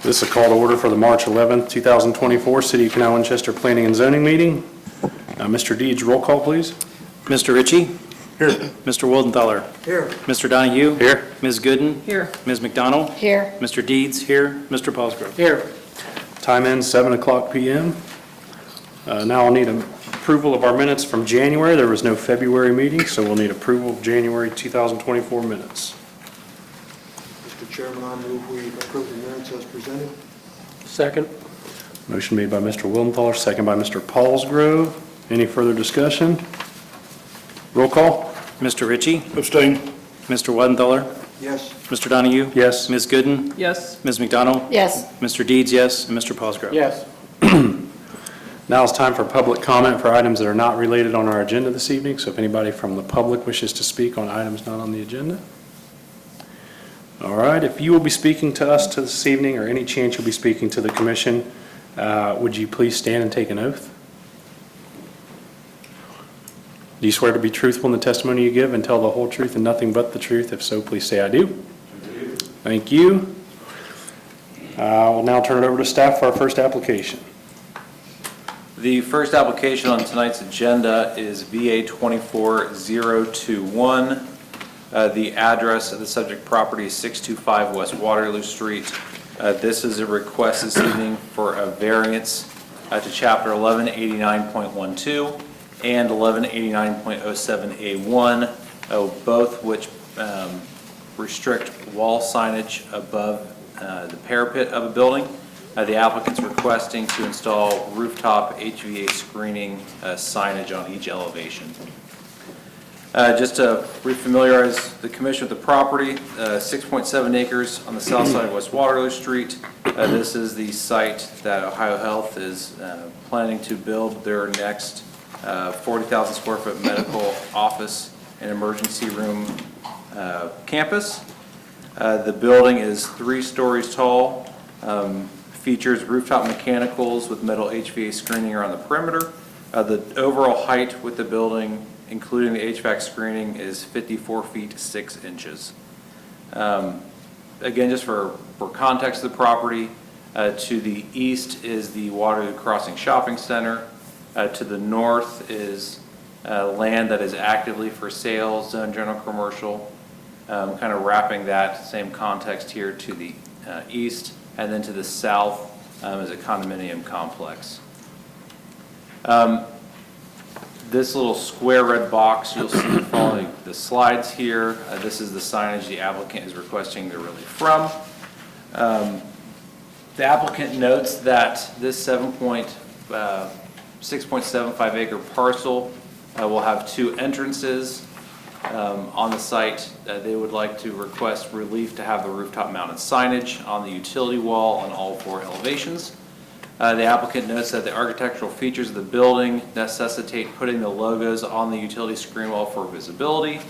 This is a call to order for the March 11th, 2024 City of Canal Winchester Planning and Zoning Meeting. Mr. Deeds, roll call, please. Mr. Ritchie? Here. Mr. Wildenthaler? Here. Mr. Donahue? Here. Ms. Gooden? Here. Ms. McDonald? Here. Mr. Deeds here. Mr. Paulsgrove? Here. Time in 7 o'clock p.m. Now I'll need approval of our minutes from January. There was no February meeting, so we'll need approval of January 2024 minutes. Mr. Chairman, I move we approve the minutes as presented. Second. Motion made by Mr. Wildenthaler, second by Mr. Paulsgrove. Any further discussion? Roll call. Mr. Ritchie? Abstain. Mr. Wildenthaler? Yes. Mr. Donahue? Yes. Ms. Gooden? Yes. Ms. McDonald? Yes. Mr. Deeds, yes. And Mr. Paulsgrove? Yes. Now it's time for public comment for items that are not related on our agenda this evening. So if anybody from the public wishes to speak on items not on the agenda. All right, if you will be speaking to us this evening, or any chance you'll be speaking to the commission, would you please stand and take an oath? Do you swear to be truthful in the testimony you give and tell the whole truth and nothing but the truth? If so, please say I do. Thank you. We'll now turn it over to staff for our first application. The first application on tonight's agenda is VA 24021. The address of the subject property is 625 West Waterloo Street. This is a request this evening for a variance to Chapter 1189.12 and 1189.07A1, both which restrict wall signage above the parapet of a building. The applicant's requesting to install rooftop HVA screening signage on each elevation. Just to refamiliarize the commission with the property, 6.7 acres on the south side of West Waterloo Street. This is the site that Ohio Health is planning to build their next 40,000 square foot medical office and emergency room campus. The building is 3 stories tall, features rooftop mechanicals with metal HVA screening around the perimeter. The overall height with the building, including the HVAC screening, is 54 feet 6 inches. Again, just for context of the property, to the east is the Waterloo Crossing Shopping Center. To the north is land that is actively for sale, zone general commercial, kind of wrapping that same context here to the east, and then to the south is a condominium complex. This little square red box you'll see following the slides here, this is the signage the applicant is requesting the relief from. The applicant notes that this 6.75 acre parcel will have 2 entrances on the site. They would like to request relief to have the rooftop mounted signage on the utility wall on all 4 elevations. The applicant notes that the architectural features of the building necessitate putting the logos on the utility screen wall for visibility.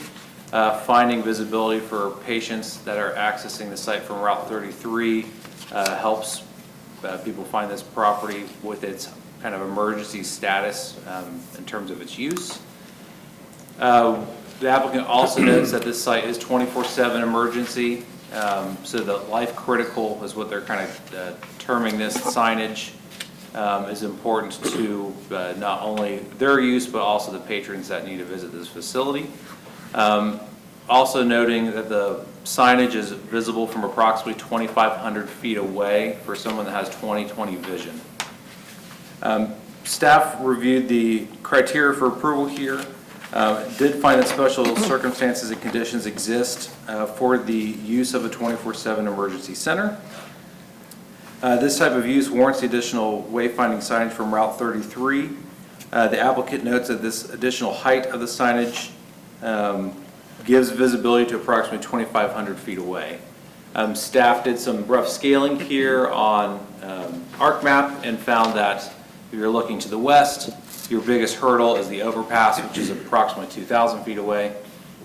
Finding visibility for patients that are accessing the site from Route 33 helps people find this property with its kind of emergency status in terms of its use. The applicant also notes that this site is 24/7 emergency, so the life critical is what they're kind of terming this signage is important to not only their use but also the patrons that need to visit this facility. Also noting that the signage is visible from approximately 2,500 feet away for someone that has 20/20 vision. Staff reviewed the criteria for approval here. Did find that special circumstances and conditions exist for the use of a 24/7 emergency center. This type of use warrants the additional wayfinding signage from Route 33. The applicant notes that this additional height of the signage gives visibility to approximately 2,500 feet away. Staff did some rough scaling here on ArcMap and found that if you're looking to the west, your biggest hurdle is the overpass, which is approximately 2,000 feet away.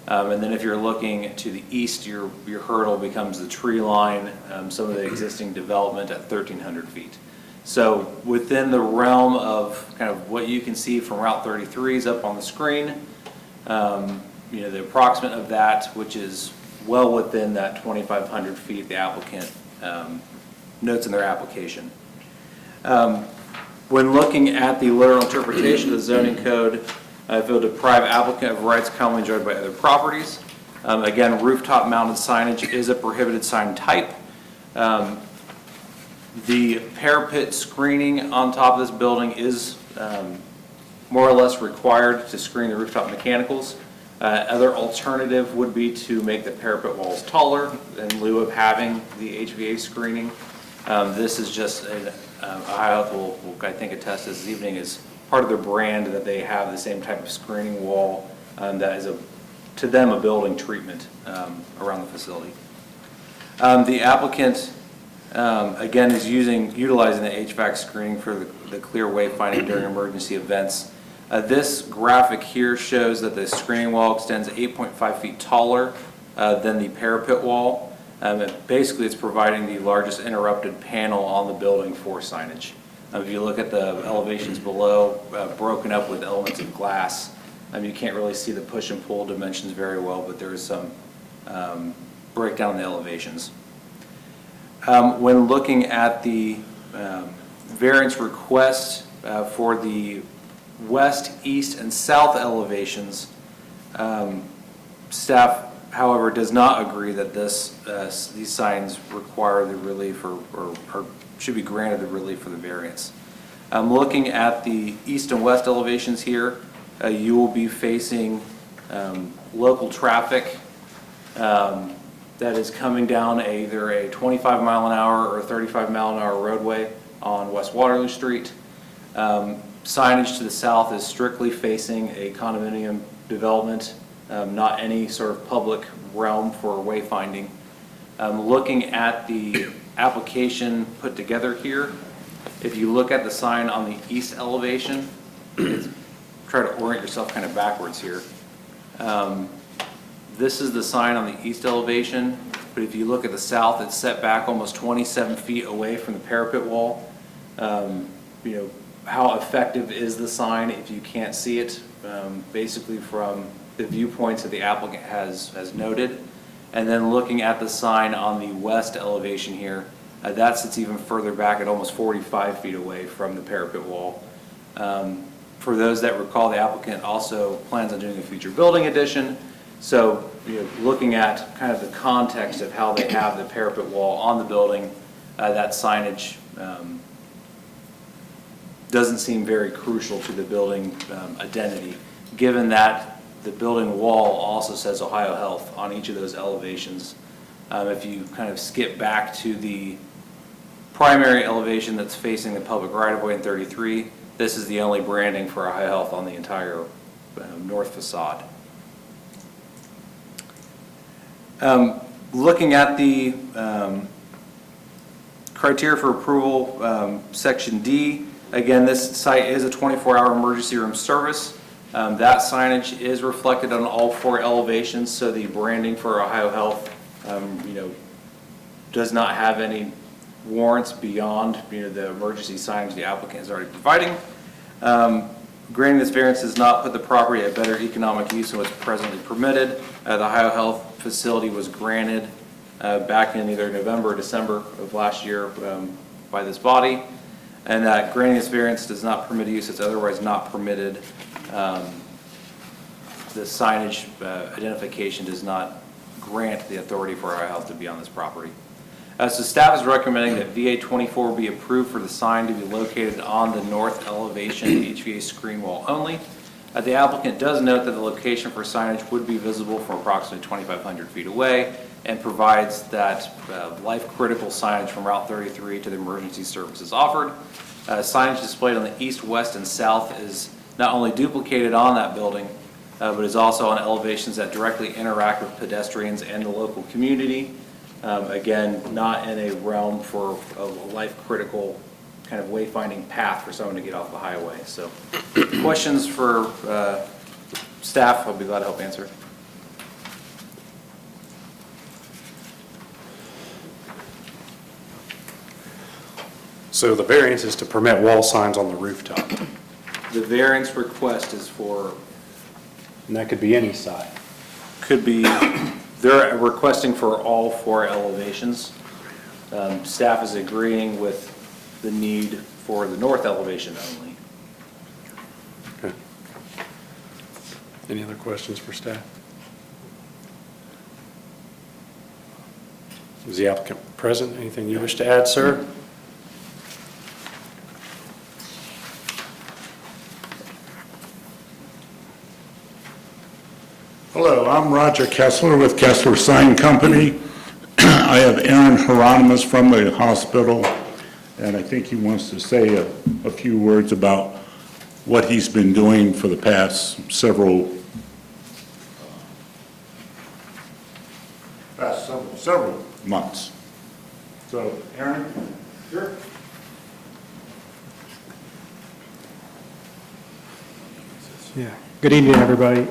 And then if you're looking to the east, your hurdle becomes the tree line, some of the existing development at 1,300 feet. So within the realm of kind of what you can see from Route 33 is up on the screen, the approximate of that, which is well within that 2,500 feet the applicant notes in their application. When looking at the literal interpretation of the zoning code, if it will deprive applicant of rights commonly enjoyed by other properties. Again, rooftop mounted signage is a prohibited sign type. The parapet screening on top of this building is more or less required to screen the rooftop mechanicals. Other alternative would be to make the parapet walls taller in lieu of having the HVA screening. This is just, Ohio Health will, I think, attest this evening, is part of their brand that they have the same type of screening wall that is, to them, a building treatment around the facility. The applicant, again, is utilizing the HVAC screening for the clear wayfinding during emergency events. This graphic here shows that the screening wall extends 8.5 feet taller than the parapet wall. Basically, it's providing the largest interrupted panel on the building for signage. If you look at the elevations below, broken up with elements of glass, you can't really see the push and pull dimensions very well, but there is some breakdown in the elevations. When looking at the variance request for the west, east, and south elevations, staff, however, does not agree that these signs require the relief or should be granted the relief for the variance. Looking at the east and west elevations here, you will be facing local traffic that is coming down either a 25 mile an hour or a 35 mile an hour roadway on West Waterloo Street. Signage to the south is strictly facing a condominium development, not any sort of public realm for wayfinding. Looking at the application put together here, if you look at the sign on the east elevation, try to orient yourself kind of backwards here. This is the sign on the east elevation, but if you look at the south, it's set back almost 27 feet away from the parapet wall. How effective is the sign if you can't see it? Basically from the viewpoints that the applicant has noted. And then looking at the sign on the west elevation here, that sits even further back at almost 45 feet away from the parapet wall. For those that recall, the applicant also plans on doing a future building addition. So, looking at kind of the context of how they have the parapet wall on the building, that signage doesn't seem very crucial to the building identity, given that the building wall also says Ohio Health on each of those elevations. If you kind of skip back to the primary elevation that's facing the public right-of-way in 33, this is the only branding for Ohio Health on the entire north facade. Looking at the criteria for approval, section D, again, this site is a 24-hour emergency room service. That signage is reflected on all four elevations, so the branding for Ohio Health, does not have any warrants beyond, the emergency signage the applicant is already providing. Granting this variance does not put the property at better economic use than what's presently permitted. The Ohio Health facility was granted back in either November or December of last year by this body, and that granting this variance does not permit a use that's otherwise not permitted. The signage identification does not grant the authority for Ohio Health to be on this property. So staff is recommending that VA 24 be approved for the sign to be located on the north elevation HVA screen wall only. The applicant does note that the location for signage would be visible from approximately 2,500 feet away and provides that life-critical signage from Route 33 to the emergency services offered. Signage displayed on the east, west, and south is not only duplicated on that building, but is also on elevations that directly interact with pedestrians and the local community. Again, not in a realm for a life-critical kind of wayfinding path for someone to get off the highway. So, questions for staff, I'll be glad to help answer. So the variance is to permit wall signs on the rooftop, The variance request is for, and that could be any side. could be, they're requesting for all four elevations. Staff is agreeing with the need for the north elevation only. Okay. Any other questions for staff? Is the applicant present? Anything you wish to add, sir? Hello, I'm Roger Kessler with Kessler Sign Company. I have Aaron Hieronymus from the hospital, and I think he wants to say a few words about what he's been doing for the past several months. So, Aaron? Sure. Yeah. Good evening, everybody.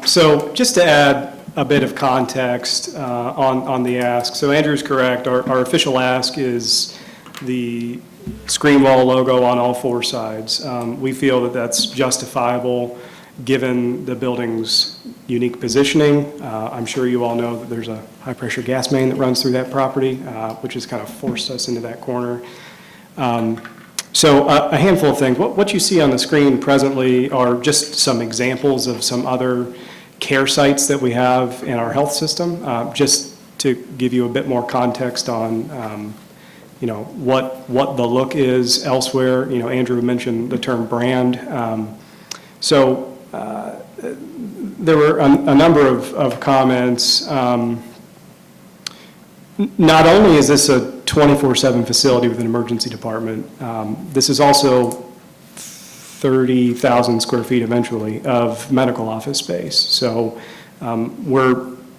So just to add a bit of context on the ask. So Andrew's correct. Our official ask is the screen wall logo on all four sides. We feel that that's justifiable given the building's unique positioning. I'm sure you all know that there's a high-pressure gas main that runs through that property, which has kind of forced us into that corner. So a handful of things. What you see on the screen presently are just some examples of some other care sites that we have in our health system, just to give you a bit more context on what the look is elsewhere. Andrew mentioned the term brand. There were a number of comments. Not only is this a 24/7 facility with an emergency department, this is also 30,000 square feet eventually of medical office space. So we're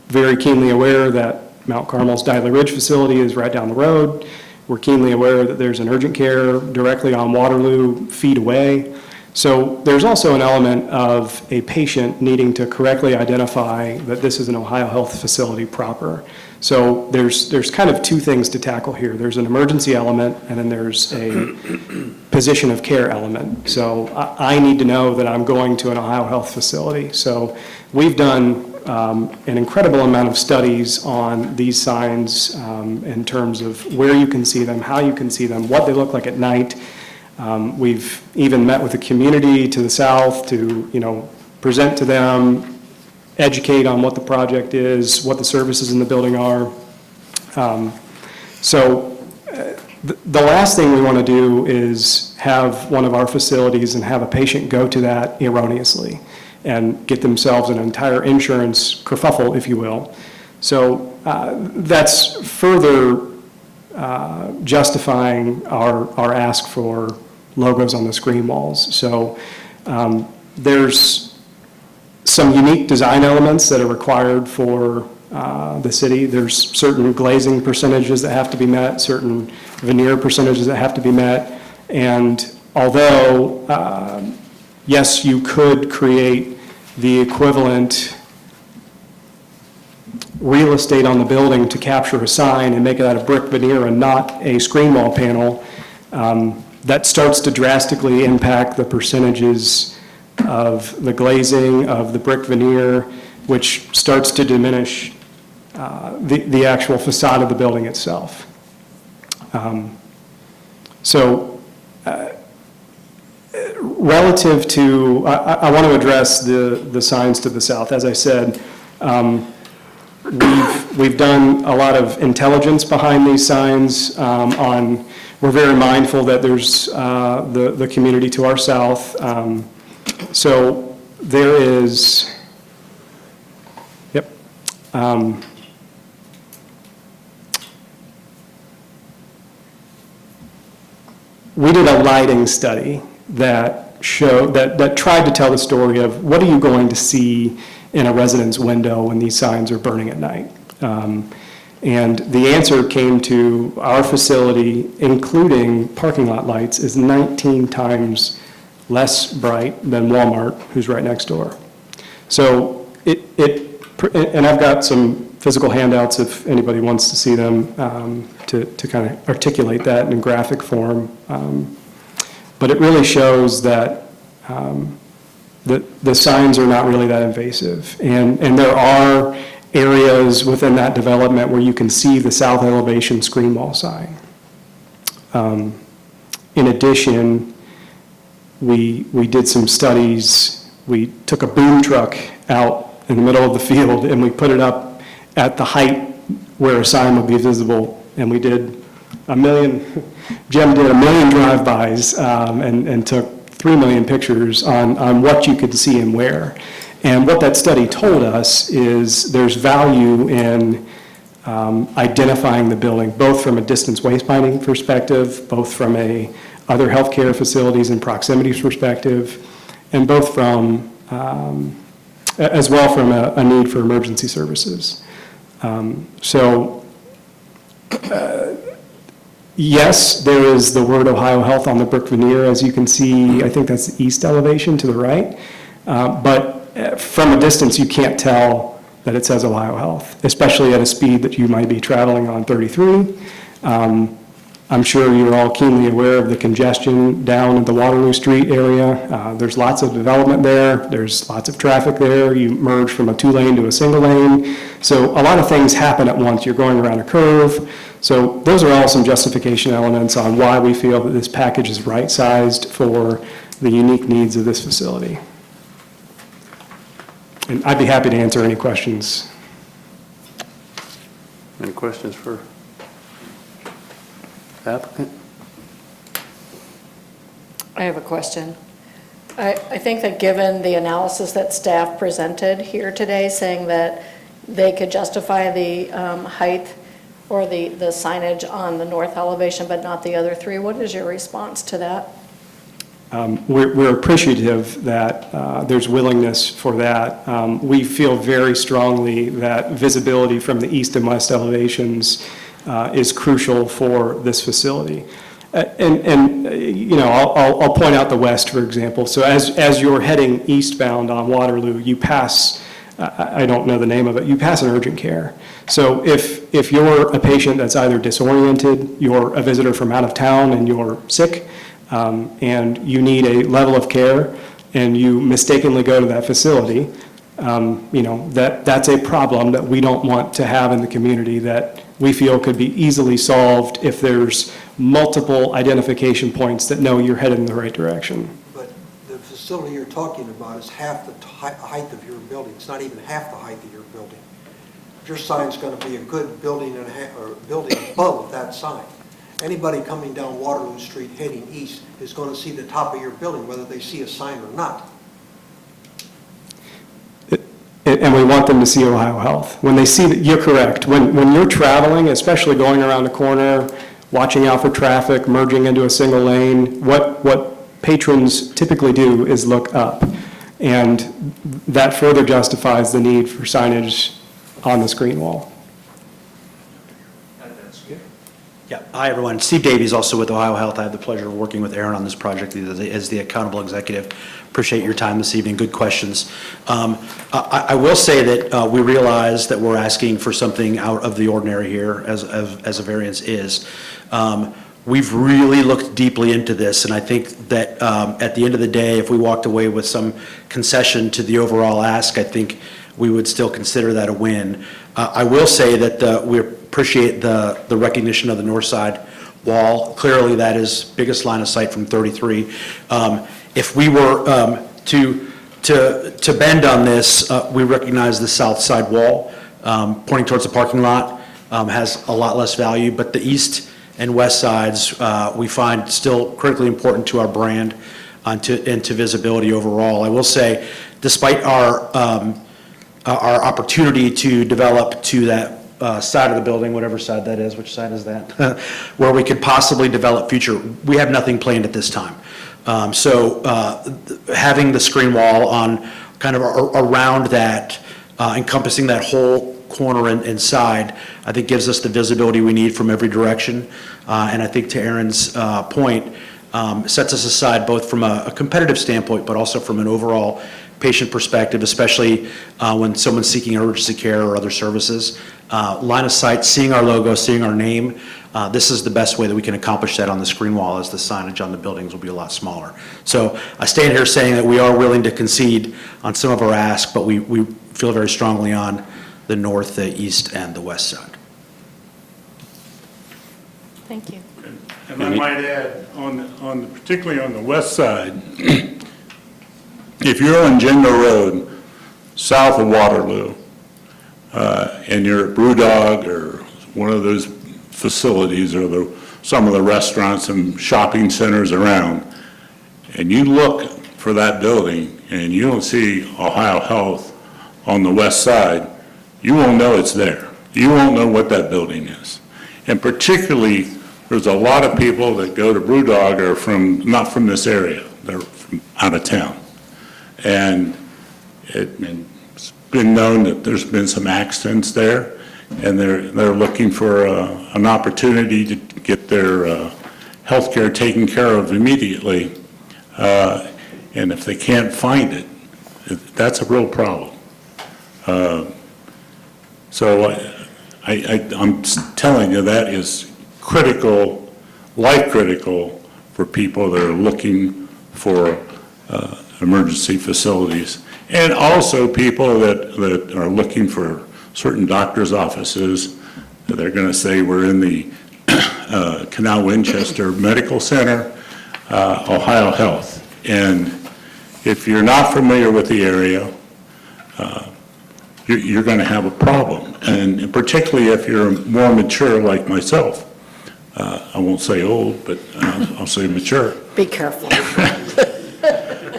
very keenly aware that Mount Carmel's Dyla Ridge facility is right down the road. We're keenly aware that there's an urgent care directly on Waterloo, feet away. So there's also an element of a patient needing to correctly identify that this is an Ohio Health facility proper. So there's kind of two things to tackle here. There's an emergency element, and then there's a position of care element. So I need to know that I'm going to an Ohio Health facility. So we've done an incredible amount of studies on these signs in terms of where you can see them, how you can see them, what they look like at night. We've even met with the community to the south to, present to them, educate on what the project is, what the services in the building are. The last thing we want to do is have one of our facilities and have a patient go to that erroneously and get themselves an entire insurance kerfuffle, if you will. So that's further justifying our ask for logos on the screen walls. So there's some unique design elements that are required for the city. There's certain glazing percentages that have to be met, certain veneer percentages that have to be met. And although, yes, you could create the equivalent real estate on the building to capture a sign and make it out of brick veneer and not a screen wall panel, that starts to drastically impact the percentages of the glazing, of the brick veneer, which starts to diminish the actual facade of the building itself. Relative to, I want to address the signs to the south. As I said, we've done a lot of intelligence behind these signs. We're very mindful that there's the community to our south. So there is, we did a lighting study that tried to tell the story of what are you going to see in a resident's window when these signs are burning at night. And the answer came to our facility, including parking lot lights, is 19 times less bright than Walmart, who's right next door. So and I've got some physical handouts if anybody wants to see them to kind of articulate that in graphic form. But it really shows that the signs are not really that invasive. And there are areas areas within that development where you can see the south elevation screen wall sign. In addition, we did some studies. We took a boom truck out in the middle of the field and we put it up at the height where a sign would be visible. And we did Jim did 1 million drive-bys and took 3 million pictures on what you could see and where. And what that study told us is there's value in identifying the building, both from a distance wayfinding perspective, both from a other healthcare facilities and proximity perspective, and both from, as well from a need for emergency services. Yes, there is the word Ohio Health on the brick veneer, as you can see. I think that's the east elevation to the right. But from a distance, you can't tell that it says Ohio Health, especially at a speed that you might be traveling on 33. I'm sure you're all keenly aware of the congestion down in the Waterloo Street area. There's lots of development there. There's lots of traffic there. You merge from a 2-lane to a single lane. So a lot of things happen at once. You're going around a curve. So those are all some justification elements on why we feel that this package is right-sized for the unique needs of this facility. And I'd be happy to answer any questions. Any questions for the applicant? I have a question. I think that given the analysis that staff presented here today, saying that they could justify the height or the signage on the north elevation, but not the other three, what is your response to that? We're appreciative that there's willingness for that. We feel very strongly that visibility from the east and west elevations is crucial for this facility. And you know, I'll point out the west, for example. So as you're heading eastbound on Waterloo, you pass, I don't know the name of it, you pass an urgent care. So if you're a patient that's either disoriented, you're a visitor from out of town and you're sick, and you need a level of care, and you mistakenly go to that facility, you know, that's a problem that we don't want to have in the community, that we feel could be easily solved if there's multiple identification points that know you're headed in the right direction. But the facility you're talking about is half the height of your building. It's not even half the height of your building. Your sign's going to be a good building and a half, or building above that sign. Anybody coming down Waterloo Street heading east is going to see the top of your building, whether they see a sign or not. And we want them to see Ohio Health. When they see that, you're correct. When you're traveling, especially going around a corner, watching out for traffic, merging into a single lane, what patrons typically do is look up. And that further justifies the need for signage on the screen wall. Yeah, hi everyone. Steve Davies, also with Ohio Health. I had the pleasure of working with Aaron on this project as the accountable executive. Appreciate your time this evening. Good questions. I will say that we realize that we're asking for something out of the ordinary here, as a variance is. We've really looked deeply into this, and I think that at the end of the day, if we walked away with some concession to the overall ask, I think we would still consider that a win. I will say that we appreciate the recognition of the north side wall. Clearly, that is biggest line of sight from 33. If we were to bend on this, we recognize the south side wall pointing towards the parking lot has a lot less value, but the east and west sides we find still critically important to our brand and to visibility overall. I will say, despite our opportunity to develop to that side of the building, whatever side that is, which side is that, where we could possibly develop future, we have nothing planned at this time. So having the screen wall on kind of around that, encompassing that whole corner and side, I think gives us the visibility we need from every direction. And I think to Aaron's point, sets us aside both from a competitive standpoint, but also from an overall patient perspective, especially when someone's seeking emergency care or other services. Line of sight, seeing our logo, seeing our name, this is the best way that we can accomplish that on the screen wall, as the signage on the buildings will be a lot smaller. So I stand here saying that we are willing to concede on some of our ask, but we feel very strongly on the north, the east, and the west side. Thank you. And I might add, particularly on the west side, if you're on Jinder Road, south of Waterloo, and you're at Brewdog or one of those facilities or some of the restaurants and shopping centers around, and you look for that building and you don't see Ohio Health on the west side, you won't know it's there. You won't know what that building is. And particularly, there's a lot of people that go to Brewdog are not from this area. They're from out of town. And it's been known that there's been some accidents there, and they're looking for an opportunity to get their health care taken care of immediately. And if they can't find it, that's a real problem. So I'm telling you, that is critical, life critical for people that are looking for emergency facilities. And also people that are looking for certain doctor's offices. They're going to say, we're in the Canal Winchester Medical Center, Ohio Health. And if you're not familiar with the area, you're going to have a problem. And particularly if you're more mature like myself. I won't say old, but I'll say mature. Be careful.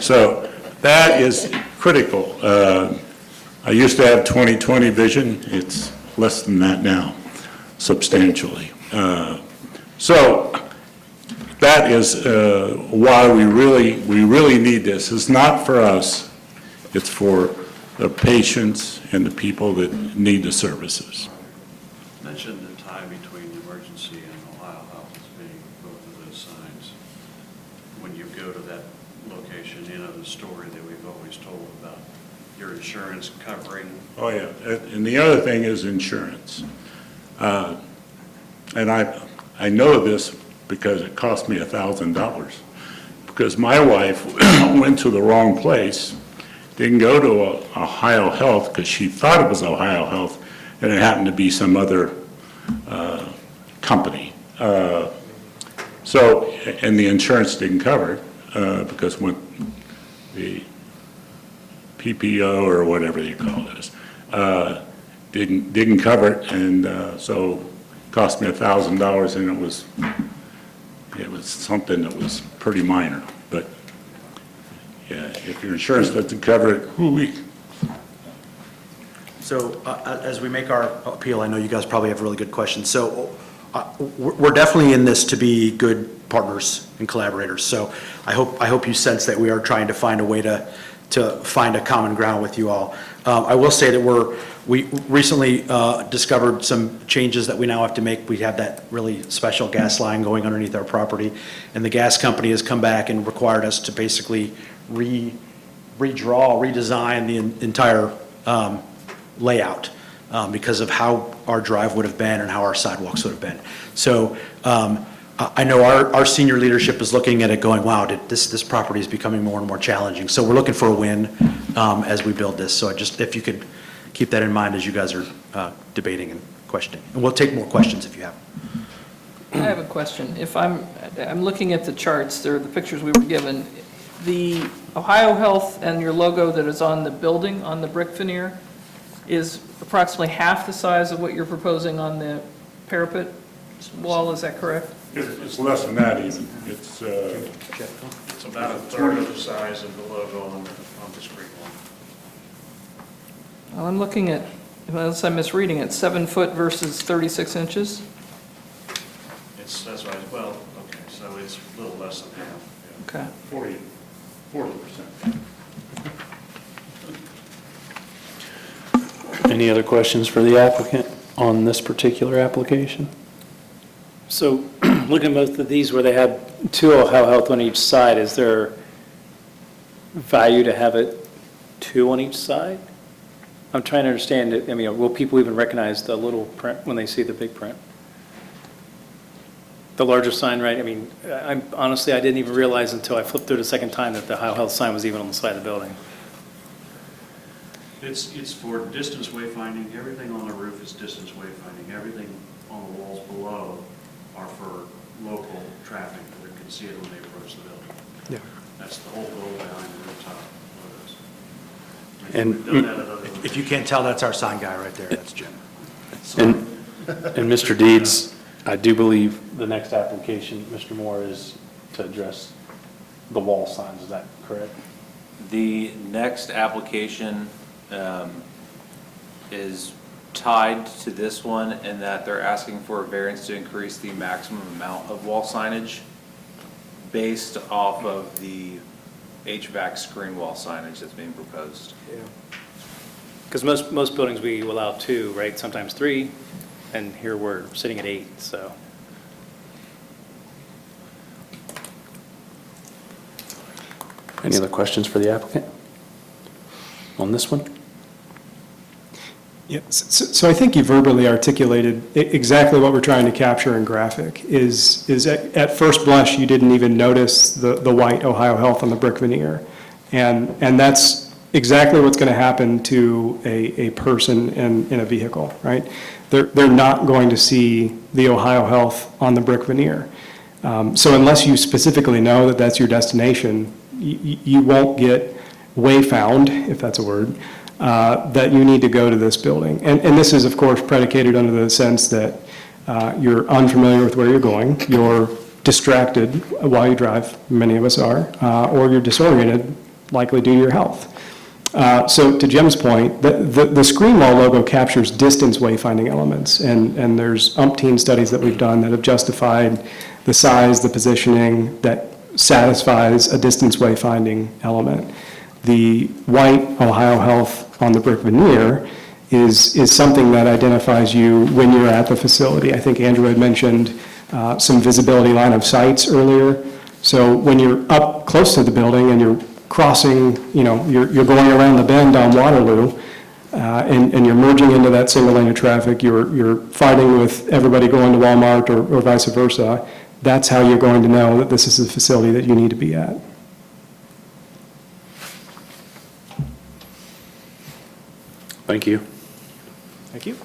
So that is critical. I used to have 20/20 vision. It's less than that now, substantially. So that is why we really need this. It's not for us. It's for the patients and the people that need the services. Mentioned the tie between emergency and Ohio Health as being both of those signs. When you go to that location, you know the story that we've always told about your insurance covering. Oh, yeah. And the other thing is insurance. And I know this because it cost me $1,000. Because my wife went to the wrong place, didn't go to Ohio Health because she thought it was Ohio Health, and it happened to be some other company. So, and the insurance didn't cover it because when the PPO or whatever you call this, didn't cover it, and so it cost me $1,000, and it was something that was pretty minor. But yeah, if your insurance doesn't cover it, whoo-wee. So as we make our appeal, I know you guys probably have really good questions. So we're definitely in this to be good partners and collaborators. So I hope you sense that we are trying to find a way to find a common ground with you all. I will say that we recently discovered some changes that we now have to make. We have that really special gas line going underneath our property, and the gas company has come back and required us to basically redesign the entire layout because of how our drive would have been and how our sidewalks would have been. So I know our senior leadership is looking at it going, wow, this property is becoming more and more challenging. So we're looking for a win as we build this. So if you could keep that in mind as you guys are debating and questioning. And we'll take more questions if you have. I have a question. If I'm looking at the charts, they're the pictures we were given. The Ohio Health and your logo that is on the building, on the brick veneer, is approximately half the size of what you're proposing on the parapet wall, is that correct? It's less than that even. It's About a third of the size of the logo on the screen one. Well, I'm looking at, unless I'm misreading it, 7 foot versus 36 inches? That's right, well, okay, so it's a little less than half. Okay. 40%. Any other questions for the applicant on this particular application? So looking at both of these where they have two Ohio Health on each side, is there value to have it two on each side? I'm trying to understand it. I mean, will people even recognize the little print when they see the big print? The larger sign, right? I mean, honestly, I didn't even realize until I flipped through it a second time that the Ohio Health sign was even on the side of the building. It's for distance wayfinding. Everything on the roof is distance wayfinding. Everything on the walls below are for local traffic that can see it when they approach the building. Yeah. That's the whole goal behind the rooftop photos. And- We've done that at other If you can't tell, that's our sign guy right there, that's Jim. And Mr. Deeds, I do believe the next application, Mr. Moore, is to address the wall signs, is that correct? The next application is tied to this one in that they're asking for a variance to increase the maximum amount of wall signage based off of the HVAC screen wall signage that's being proposed. Because most buildings we allow 2, right, sometimes 3, and here we're sitting at 8, so. Any other questions for the applicant on this one? Yeah, so I think you verbally articulated exactly what we're trying to capture in graphic, is at first blush, you didn't even notice the white Ohio Health on the brick veneer. And that's exactly what's going to happen to a person in a vehicle, right? They're not going to see the Ohio Health on the brick veneer. So unless you specifically know that that's your destination, you won't get wayfound, if that's a word, that you need to go to this building. And this is, of course, predicated under the sense that you're unfamiliar with where you're going, you're distracted while you drive, many of us are, or you're disoriented, likely due to your health. So to Jim's point, the screen wall logo captures distance wayfinding elements, and there's umpteen studies that we've done that have justified the size, the positioning that satisfies a distance wayfinding element. The white Ohio Health on the brick veneer is something that identifies you when you're at the facility. I think Andrew had mentioned some visibility line of sights earlier. So when you're up close to the building and you're crossing, you're going around the bend on Waterloo, and you're merging into that single lane of traffic, you're fighting with everybody going to Walmart or vice versa, that's how you're going to know that this is the facility that you need to be at. Thank you. Thank you.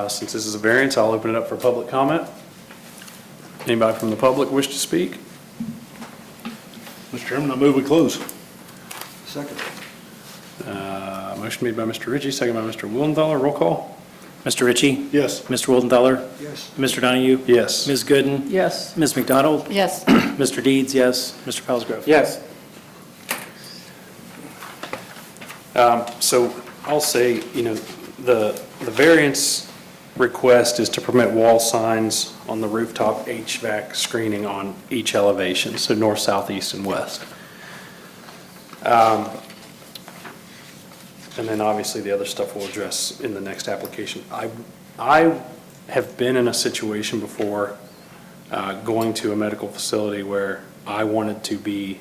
Since this is a variance, I'll open it up for public comment. Anybody from the public wish to speak? Mr. Chairman, I move we close. Second. Motion made by Mr. Ritchie, second by Mr. Willenthaler. Roll call? Mr. Ritchie? Yes. Mr. Woldenthaler? Yes. Mr. Donahue? Yes. Ms. Gooden? Yes. Ms. McDonald? Yes. Mr. Deeds, yes. Mr. Pelsgrove? Yes. So I'll say, the variance request is to permit wall signs on the rooftop HVAC screening on each elevation, so north, south, east, and west. And then obviously the other stuff we'll address in the next application. I have been in a situation before, going to a medical facility where I wanted to be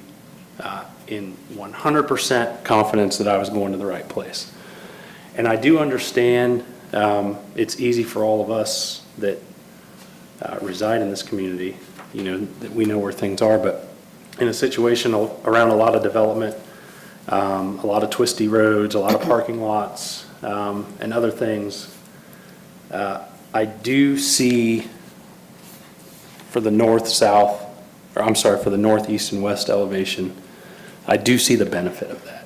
in 100% confidence that I was going to the right place. And I do understand it's easy for all of us that reside in this community, that we know where things are, but in a situation around a lot of development, a lot of twisty roads, a lot of parking lots, and other things, I do see for the north-south, for the northeast and west elevation, I do see the benefit of that.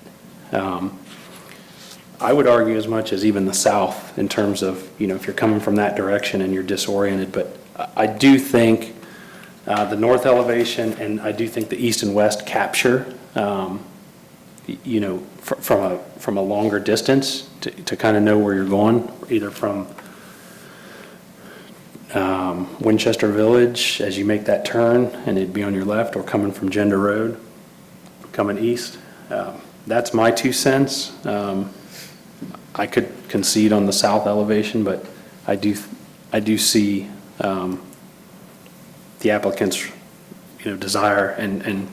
I would argue as much as even the south in terms of, if you're coming from that direction and you're disoriented, but I do think the north elevation and I do think the east and west capture, from a longer distance to kind of know where you're going, either from Winchester Village as you make that turn and it'd be on your left, or coming from Gender Road, coming east. That's my 2 cents. I could concede on the south elevation, but I do see the applicant's desire and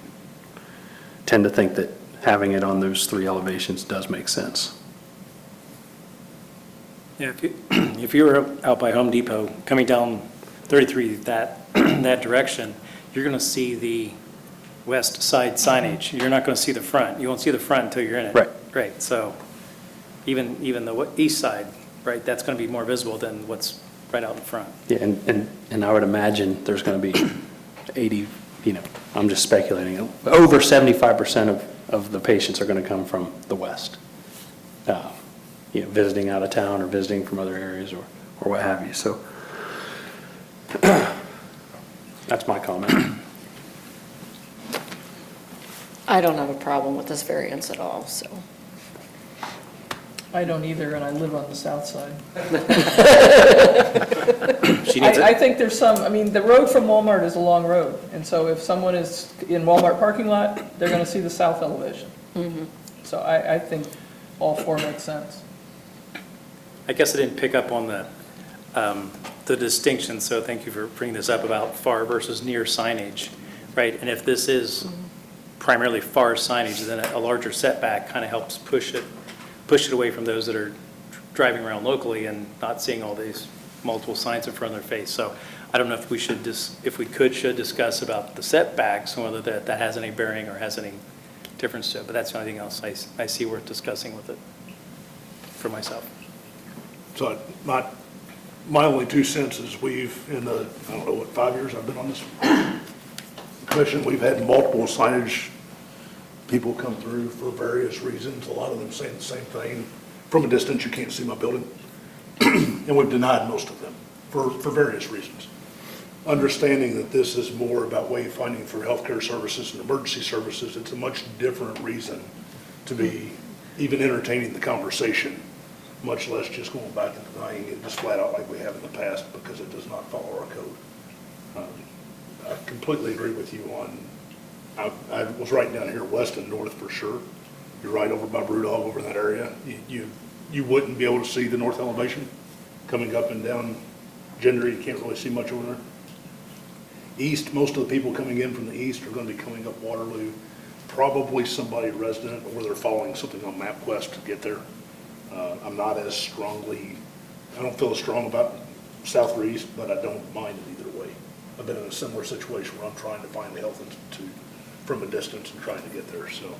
tend to think that having it on those 3 elevations does make sense. Yeah, if you were out by Home Depot, coming down 33 that direction, you're going to see the west side signage, you're not going to see the front. You won't see the front until you're in it. Right. Right, so even the east side, right, that's going to be more visible than what's right out in front. Yeah, and I would imagine there's going to be 80, I'm just speculating, over 75% of the patients are going to come from the west. Visiting out of town or visiting from other areas or what have you, so. That's my comment. I don't have a problem with this variance at all, so. I don't either, and I live on the south side. She needs I it. think there's some, I mean, the road from Walmart is a long road, and so if someone is in Walmart parking lot, they're gonna see the south elevation. So I think all four make sense. I guess I didn't pick up on the distinction, so thank you for bringing this up about far versus near signage, right? And if this is primarily far signage, then a larger setback kind of helps push it away from those that are driving around locally and not seeing all these multiple signs in front of their face. So I don't know if we should should discuss about the setbacks, and whether that has any bearing or has any difference to it, but that's the only thing else I see worth discussing with it for myself. So my only 2 cents is in the, I don't know, what, 5 years I've been on this commission, we've had multiple signage people come through for various reasons, a lot of them saying the same thing. From a distance, you can't see my building. And we've denied most of them for various reasons. Understanding that this is more about wayfinding for healthcare services and emergency services, it's a much different reason to be even entertaining the conversation, much less just going back and denying it just flat out like we have in the past, because it does not follow our code. I completely agree with you on, I was right down here west and north for sure. You're right over by Brewdog over in that area. You wouldn't be able to see the north elevation coming up and down Gender. You can't really see much over there. East, most of the people coming in from the east are going to be coming up Waterloo, probably somebody resident, or they're following something on MapQuest to get there. I'm not as strongly, I don't feel as strong about south or east, but I don't mind it either way. I've been in a similar situation where I'm trying to find the health institute from a distance and trying to get there. So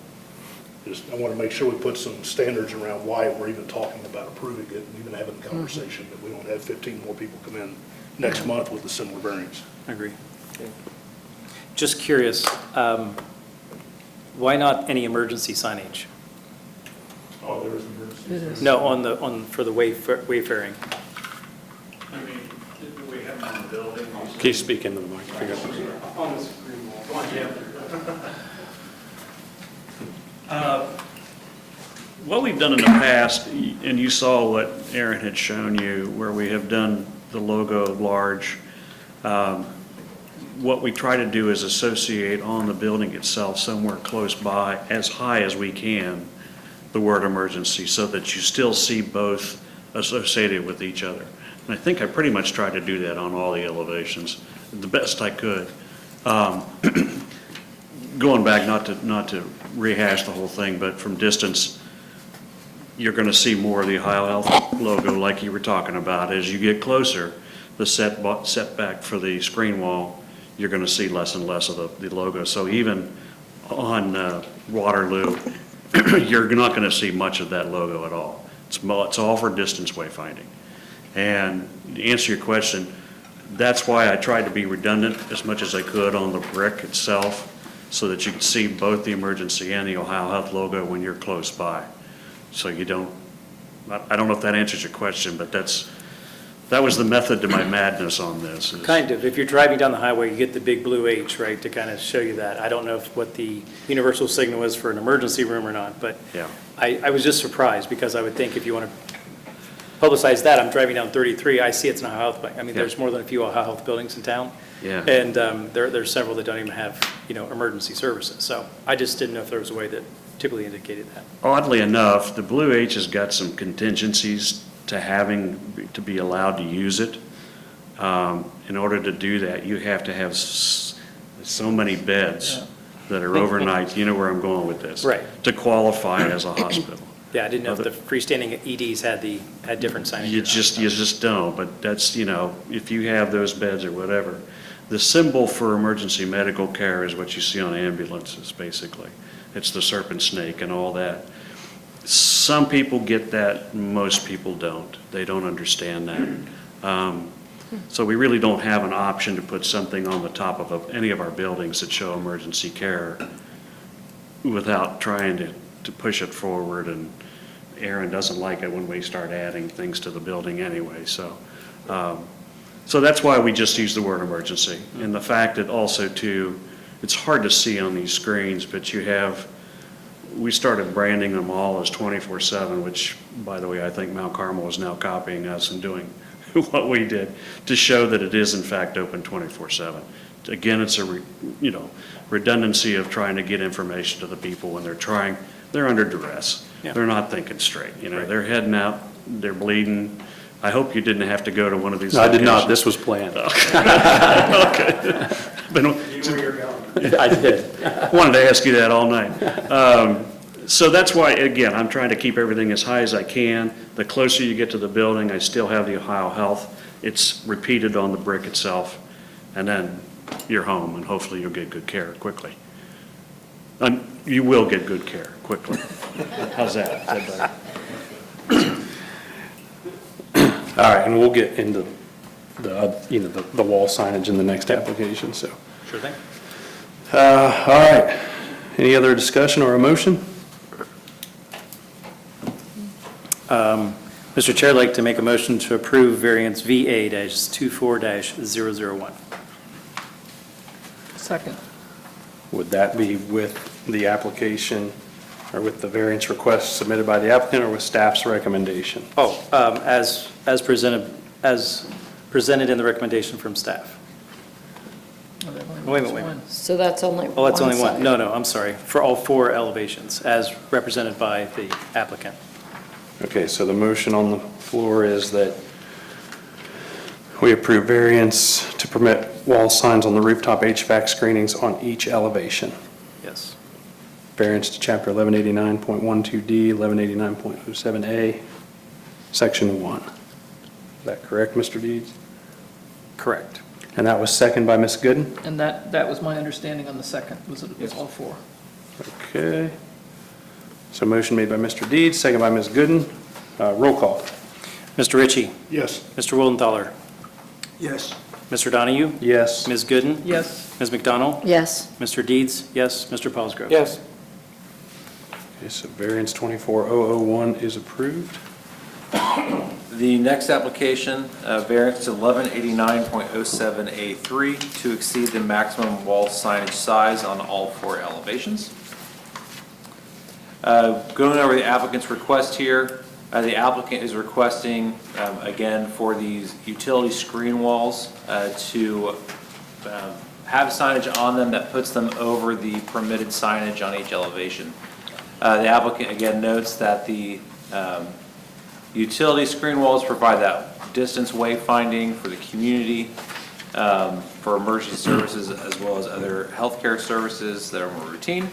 I want to make sure we put some standards around why we're even talking about approving it and even having the conversation that we don't have 15 more people come in next month with a similar variance. I agree. Just curious, why not any emergency signage? Oh, there is an emergency. No, for the wayfaring. I mean, do we have on the building? Can you speak into the mic? On the screen wall. Come on, Jim. What we've done in the past, and you saw what Aaron had shown you, where we have done the logo large, what we try to do is associate on the building itself, somewhere close by, as high as we can, the word emergency, so that you still see both associated with each other. And I think I pretty much tried to do that on all the elevations, the best I could. Going back, not to rehash the whole thing, but from distance, you're going to see more of the Ohio Health logo like you were talking about. As you get closer, the setback for the screen wall, you're going to see less and less of the logo. So even on Waterloo, you're not going to see much of that logo at all. It's all for distance wayfinding. And to answer your question, that's why I tried to be redundant as much as I could on the brick itself, so that you can see both the emergency and the Ohio Health logo when you're close by. So you don't, I don't know if that answers your question, but that was the method to my madness on this. Kind of. If you're driving down the highway, you get the big blue H, right, to kind of show you that. I don't know what the universal signal is for an emergency room or not, but Yeah. I was just surprised, because I would think if you want to publicize that, I'm driving down 33, I see it's an Ohio Health. I mean, Yeah. there's more than a few Ohio Health buildings in town. Yeah. And there's several that don't even have, emergency services. So I just didn't know if there was a way that typically indicated that. Oddly enough, the Blue H has got some contingencies to be allowed to use it. In order to do that, you have to have so many beds that are overnight. You know where I'm going with this. Right. To qualify as a hospital. Yeah, I didn't know if the freestanding EDs had different signage. You just don't, but that's, if you have those beds or whatever, the symbol for emergency medical care is what you see on ambulances, basically. It's the serpent snake and all that. Some people get that, most people don't. They don't understand that. So we really don't have an option to put something on the top of any of our buildings that show emergency care without trying to push it forward, and Aaron doesn't like it when we start adding things to the building anyway, so. So that's why we just use the word emergency. And the fact that also too, it's hard to see on these screens, but we started branding them all as 24/7, which, by the way, I think Mount Carmel is now copying us and doing what we did to show that it is in fact open 24/7. Again, it's a redundancy of trying to get information to the people when they're under duress. Yeah. They're not thinking straight, they're heading out, they're bleeding. I hope you didn't have to go to one of these No, I did not. locations. This was planned. Okay. I did. Wanted to ask you that all night. So that's why, again, I'm trying to keep everything as high as I can. The closer you get to the building, I still have the Ohio Health. It's repeated on the brick itself, and then you're home, and hopefully you'll get good care quickly. You will get good care quickly. How's that? Is that better? All right, and we'll get into the wall signage in the next application, so. Sure thing. All right. Any other discussion or a motion? Mr. Chair, I'd like to make a motion to approve variance VA-24-001. Second. Would that be with the application, or with the variance request submitted by the applicant, or with staff's recommendation? As presented in the recommendation from staff. Oh, that only Wait a wants minute. one. So that's only one Oh, that's only side. one. No, I'm sorry. For all 4 elevations, as represented by the applicant. Okay, so the motion on the floor is that we approve variance to permit wall signs on the rooftop HVAC screenings on each elevation. Yes. Variance to chapter 1189.12D, 1189.07A, section 1. Is that correct, Mr. Deeds? Correct. And that was second by Ms. Gooden? And that was my understanding on the second, was it was all 4. Okay. So motion made by Mr. Deeds, second by Ms. Gooden. Roll call. Mr. Ritchie. Yes. Mr. Willenthaler. Yes. Mr. Donahue. Yes. Ms. Gooden. Yes. Ms. McDonald. Yes. Mr. Deeds. Yes. Mr. Paulsgrove. Yes. Okay, so variance 24001 is approved. The next application, variance to 1189.07A3 to exceed the maximum wall signage size on all 4 elevations. Going over the applicant's request here, the applicant is requesting, again, for these utility screen walls to have signage on them that puts them over the permitted signage on each elevation. The applicant, again, notes that the utility screen walls provide that distance wayfinding for the community, for emergency services, as well as other healthcare services that are more routine.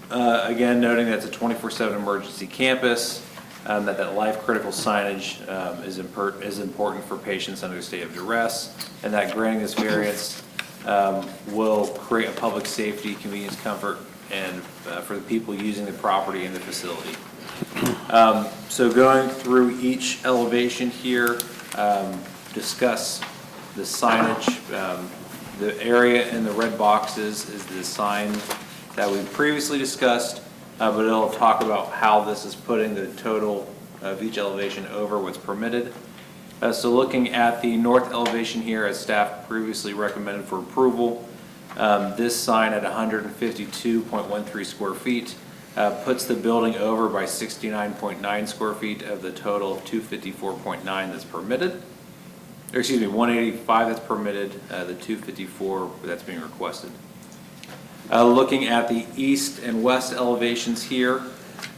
Again, noting that it's a 24/7 emergency campus, that life-critical signage is important for patients under a state of duress, and that granting this variance will create a public safety, convenience, comfort, and for the people using the property and the facility. So going through each elevation here, discuss the signage. The area in the red boxes is the sign that we previously discussed, but it'll talk about how this is putting the total of each elevation over what's permitted. So looking at the north elevation here, as staff previously recommended for approval, this sign at 152.13 square feet puts the building over by 69.9 square feet of the total of 254.9 that's permitted. Or excuse me, 185 that's permitted, the 254 that's being requested. Looking at the east and west elevations here,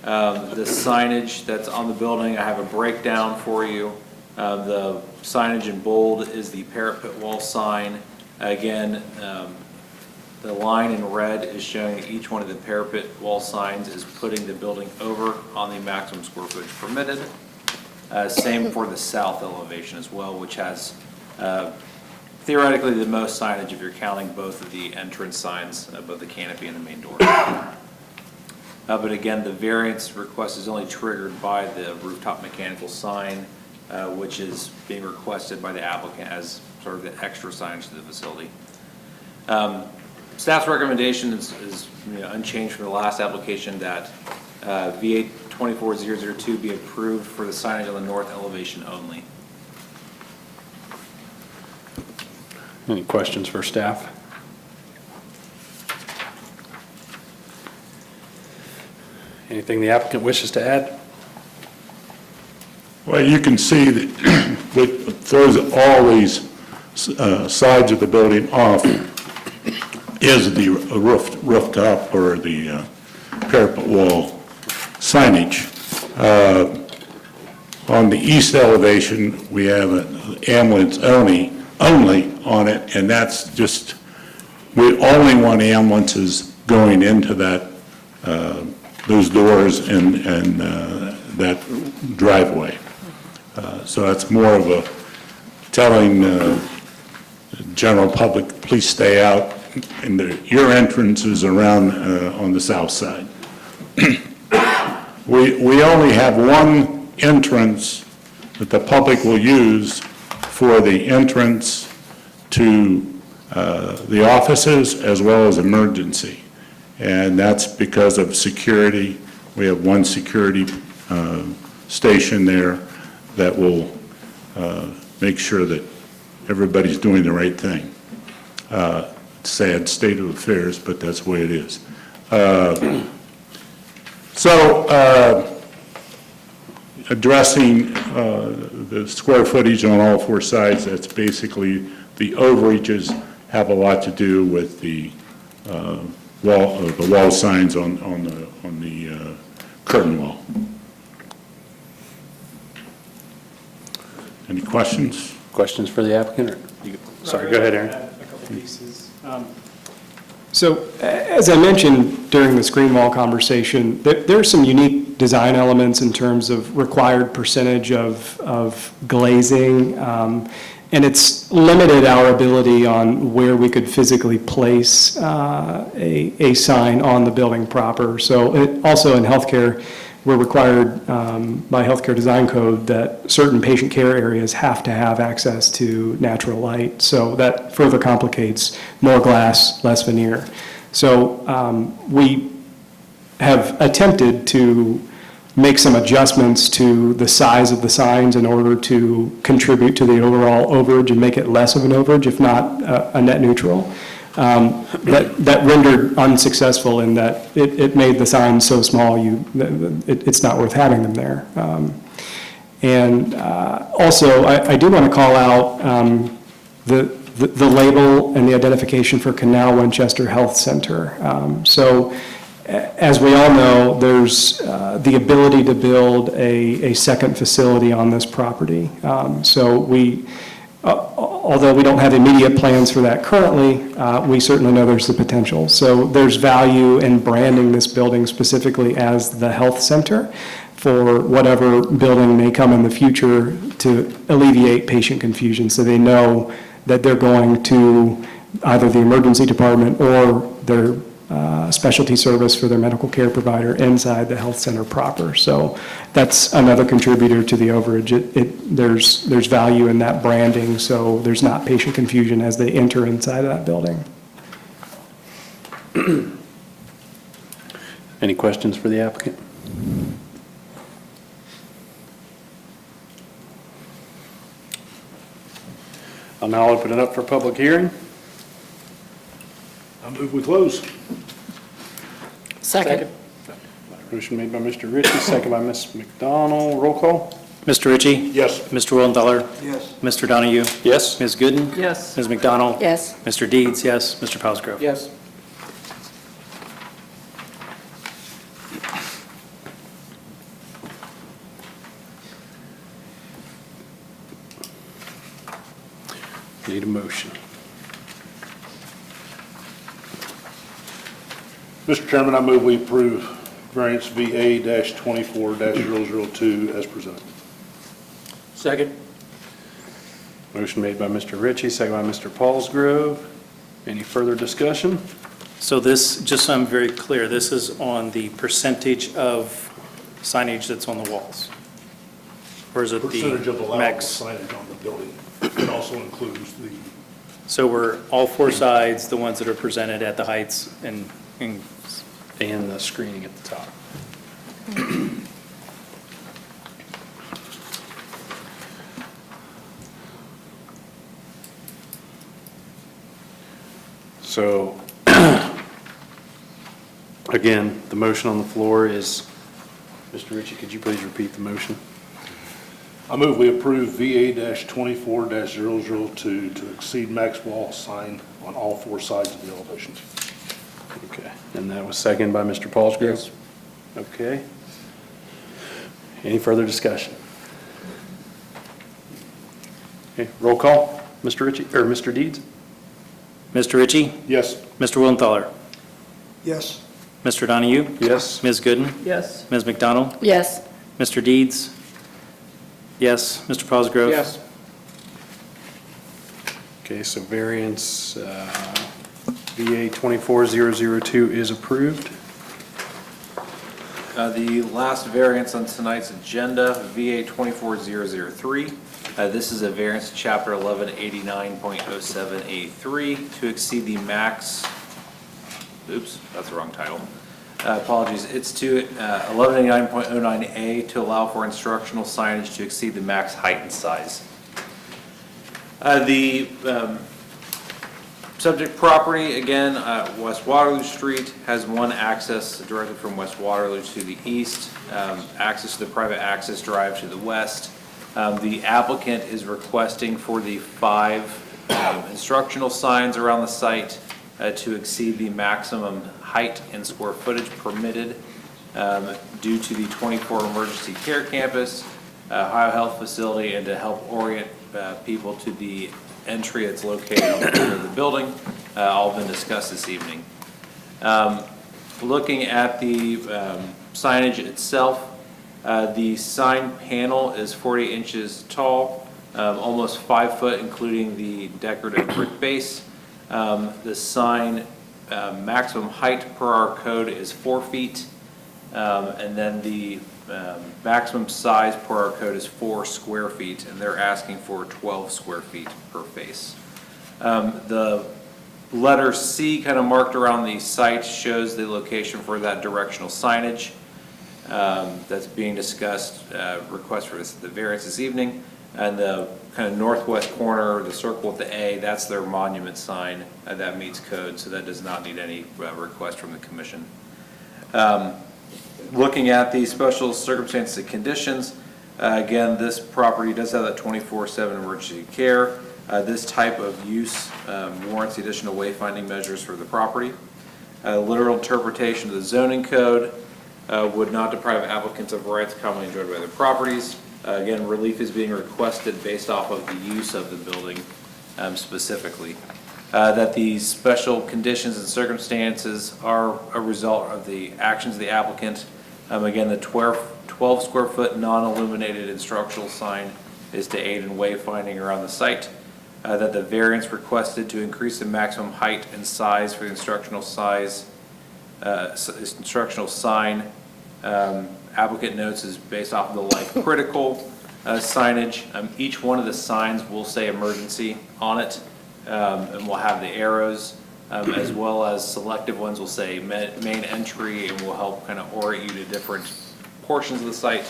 the signage that's on the building, I have a breakdown for you. The signage in bold is the parapet wall sign. Again, the line in red is showing that each one of the parapet wall signs is putting the building over on the maximum square footage permitted. Same for the south elevation as well, which has theoretically the most signage if you're counting both of the entrance signs, both the canopy and the main door. But again, the variance request is only triggered by the rooftop mechanical sign, which is being requested by the applicant as sort of the extra signage to the facility. Staff's recommendation is unchanged from the last application, that VA 24002 be approved for the signage on the north elevation only. Any questions for staff? Anything the applicant wishes to add? Well, you can see that what throws all these sides of the building off is the rooftop or the parapet wall signage. On the east elevation, we have an ambulance only on it, and that's just, we only want ambulances going into that, those doors and that driveway. So that's more of a telling the general public, please stay out, and your entrance is around on the south side. We only have one entrance that the public will use for the entrance to the offices as well as emergency. And that's because of security. We have one security station there that will make sure that everybody's doing the right thing. Sad state of affairs, but that's the way it is. Addressing the square footage on all four sides, that's basically, the overages have a lot to do with the wall signs on the curtain wall. Any questions? Questions for the applicant? Sorry, go ahead, Aaron. A couple pieces. So as I mentioned during the screen wall conversation, there are some unique design elements in terms of required percentage of glazing, and it's limited our ability on where we could physically place a sign on the building proper. So also in healthcare, we're required by healthcare design code that certain patient care areas have to have access to natural light. So that further complicates more glass, less veneer. So we have attempted to make some adjustments to the size of the signs in order to contribute to the overall overage and make it less of an overage, if not a net neutral. That rendered unsuccessful in that it made the signs so small it's not worth having them there. And also, I do want to call out the label and the identification for Canal Winchester Health Center. So as we all know, there's the ability to build a second facility on this property. So we, although we don't have immediate plans for that currently, we certainly know there's the potential. So there's value in branding this building specifically as the health center for whatever building may come in the future to alleviate patient confusion, so they know that they're going to either the emergency department or their specialty service for their medical care provider inside the health center proper. So that's another contributor to the overage. There's value in that branding, so there's not patient confusion as they enter inside of that building. Any questions for the applicant? I'll now open it up for public hearing. I move we close. Second. Motion made by Mr. Ritchie, second by Ms. McDonald. Roll call? Mr. Ritchie? Yes. Mr. Willenthaler? Yes. Mr. Donahue? Yes. Ms. Gooden? Yes. Ms. McDonald? Yes. Mr. Deeds, yes. Mr. Cosgrove? Yes. Need a motion. Mr. Chairman, I move we approve variance VA-24-002 as presented. Second. Motion made by Mr. Ritchie, second by Mr. Paulsgrove. Any further discussion? So this, just so I'm very clear, this is on the percentage of signage that's on the walls? Or is it Percentage of the allowable max? signage on the building. It also includes the, So we're all four sides, the ones that are presented at the heights and And the screening at the top. So, again, the motion on the floor is, Mr. Ritchie, could you please repeat the motion? I move we approve VA-24-002 to exceed max wall sign on all four sides of the elevations. Okay, and that was seconded by Mr. Paulsgrove? Okay. Any further discussion? Okay, roll call. Mr. Ritchie, or Mr. Deeds? Mr. Ritchie? Yes. Mr. Willenthaler? Yes, Mr. Donahue? Yes. Ms. Gooden? Yes. Ms. McDonald? Yes. Mr. Deeds? Yes. Mr. Paulsgrove? Yes. Okay, so variance VA 24002 is approved. The last variance on tonight's agenda, VA 24003. This is a variance to Chapter 1189.07A3 to exceed the max, oops, that's the wrong title. Apologies, it's to 1189.09A to allow for instructional signage to exceed the max height and size. The subject property, again, West Waterloo Street, has one access directly from West Waterloo to the east, access to the private access drive to the west. The applicant is requesting for the 5 instructional signs around the site to exceed the maximum height and square footage permitted due to the 24 emergency care campus, Ohio Health Facility, and to help orient people to the entry that's located on the rear of the building. All been discussed this evening. Looking at the signage itself, the sign panel is 40 inches tall, almost 5 foot, including the decorative brick base. The sign maximum height per our code is 4 feet, and then the maximum size per our code is 4 square feet, and they're asking for 12 square feet per face. The letter C kind of marked around the site shows the location for that directional signage that's being discussed, request for the variance this evening. And the kind of northwest corner, the circle with the A, that's their monument sign that meets code, so that does not need any request from the commission. Looking at the special circumstances and conditions, again, this property does have that 24/7 emergency care. This type of use warrants the additional wayfinding measures for the property. Literal interpretation of the zoning code would not deprive applicants of rights commonly enjoyed by their properties. Again, relief is being requested based off of the use of the building specifically. That the special conditions and circumstances are a result of the actions of the applicant. Again, the 12 square foot non-illuminated instructional sign is to aid in wayfinding around the site. That the variance requested to increase the maximum height and size for the instructional sign, applicant notes is based off of the life critical signage. Each one of the signs will say emergency on it, and will have the arrows, as well as selective ones will say main entry, and will help kind of orient you to different portions of the site.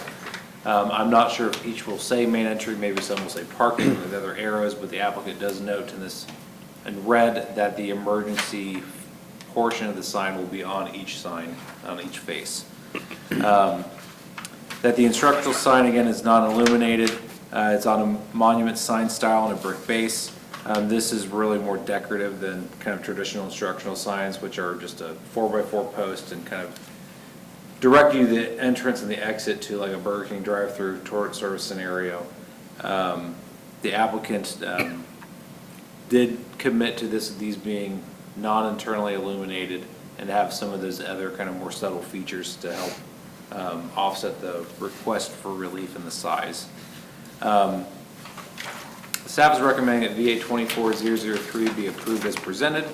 I'm not sure if each will say main entry, maybe some will say parking with other arrows, but the applicant does note in this, in red, that the emergency portion of the sign will be on each sign, on each face. That the instructional sign, again, is non-illuminated. It's on a monument sign style and a brick base. This is really more decorative than kind of traditional instructional signs, which are just a 4x4 post and kind of direct you the entrance and the exit to like a Burger King drive-through tourist service scenario. The applicant did commit to these being non-internally illuminated and have some of those other kind of more subtle features to help offset the request for relief in the size. Staff is recommending that VA 24003 be approved as presented.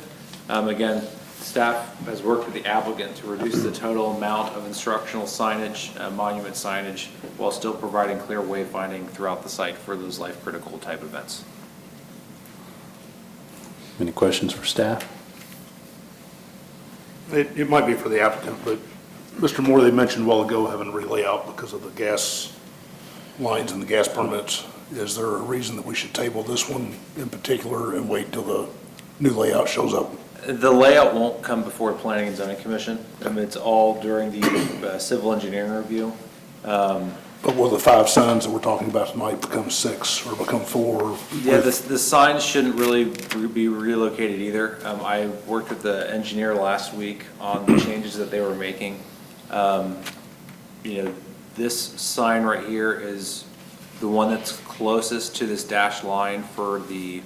Again, staff has worked with the applicant to reduce the total amount of instructional signage, monument signage, while still providing clear wayfinding throughout the site for those life-critical type events. Any questions for staff? It might be for the applicant, but Mr. Moore, they mentioned a while ago having to relay out because of the gas lines and the gas permits. Is there a reason that we should table this one in particular and wait till the new layout shows up? The layout won't come before Planning and Zoning Commission. It's all during the civil engineering review. But will the 5 signs that we're talking about tonight become 6 or become 4? Yeah, the signs shouldn't really be relocated either. I worked with the engineer last week on the changes that they were making. This sign right here is the one that's closest to this dashed line for the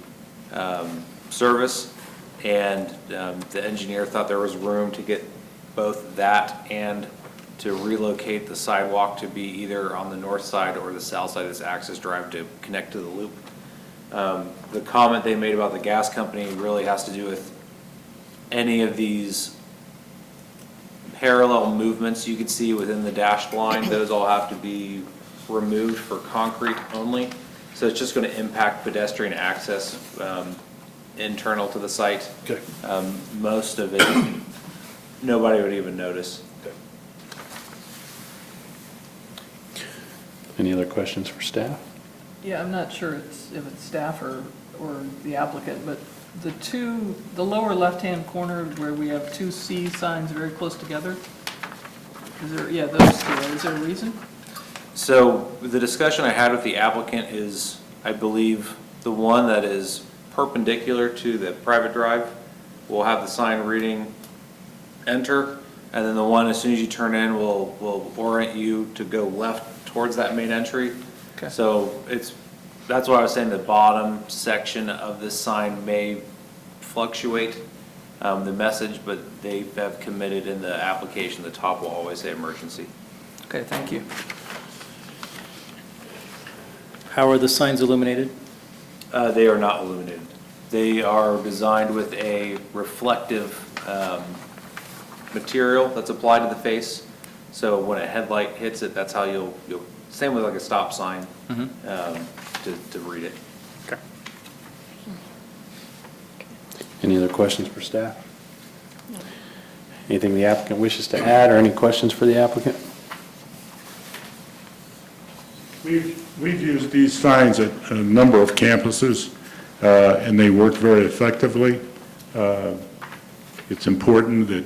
service. And the engineer thought there was room to get both that and to relocate the sidewalk to be either on the north side or the south side of this access drive to connect to the loop. The comment they made about the gas company really has to do with any of these parallel movements you could see within the dashed line. Those all have to be removed for concrete only. So it's just going to impact pedestrian access internal to the site. Okay. Most of it, nobody would even notice. Any other questions for staff? Yeah, I'm not sure if it's staff or the applicant, but the lower left-hand corner where we have 2 C signs very close together, those two, is there a reason? So the discussion I had with the applicant is, I believe, the one that is perpendicular to the private drive will have the sign reading enter, and then the one as soon as you turn in will orient you to go left towards that main entry. Okay. So that's why I was saying the bottom section of this sign may fluctuate the message, but they have committed in the application, the top will always say emergency. Okay, thank you. How are the signs illuminated? They are not illuminated. They are designed with a reflective material that's applied to the face. So when a headlight hits it, that's how you'll same with like a stop sign, to read it. Okay. Any other questions for staff? Anything the applicant wishes to add, or any questions for the applicant? We've used these signs at a number of campuses, and they work very effectively. It's important that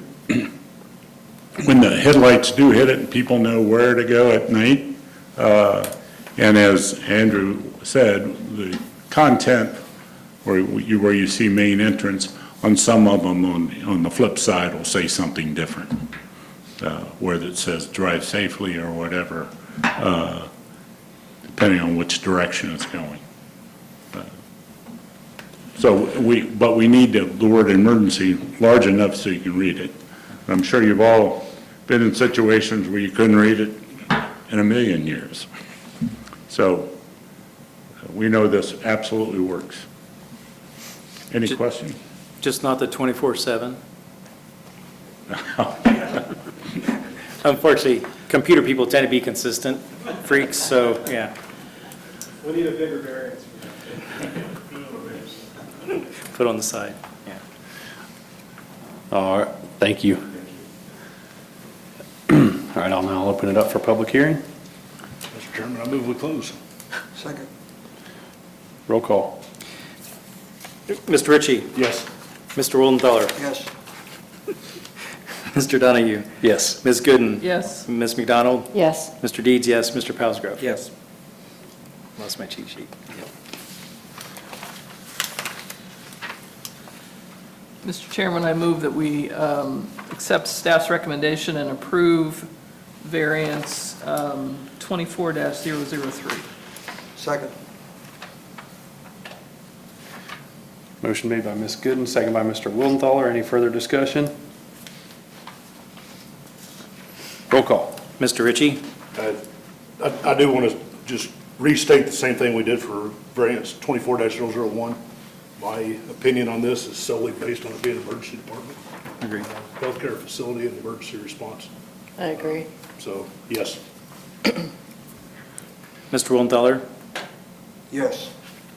when the headlights do hit it, people know where to go at night. And as Andrew said, the content where you see main entrance, on some of them on the flip side will say something different, where it says drive safely or whatever, depending on which direction it's going. But we need the word emergency large enough so you can read it. I'm sure you've all been in situations where you couldn't read it in a million years. So we know this absolutely works. Any questions? Just not the 24/7? Unfortunately, computer people tend to be consistent freaks, so, yeah. We need a bigger variance. Put on the side, yeah. All right, thank you. All right, I'll now open it up for public hearing. Mr. Chairman, I move we close. Second. Roll call. Mr. Ritchie? Yes. Mr. Wollenthaler? Yes. Mr. Donahue? Yes. Ms. Gooden? Yes. Ms. McDonald? Yes. Mr. Deeds, yes. Mr. Palsgrove? Yes. Lost my cheat sheet. Mr. Chairman, I move that we accept staff's recommendation and approve variance 24-003. Second. Motion made by Ms. Gooden, second by Mr. Willenthaler. Any further discussion? Roll call. Mr. Ritchie? I do want to just restate the same thing we did for variance 24-001. My opinion on this is solely based on it being an emergency department. Agreed. Healthcare facility and emergency response. I agree. So, yes. Mr. Willenthaler? Yes.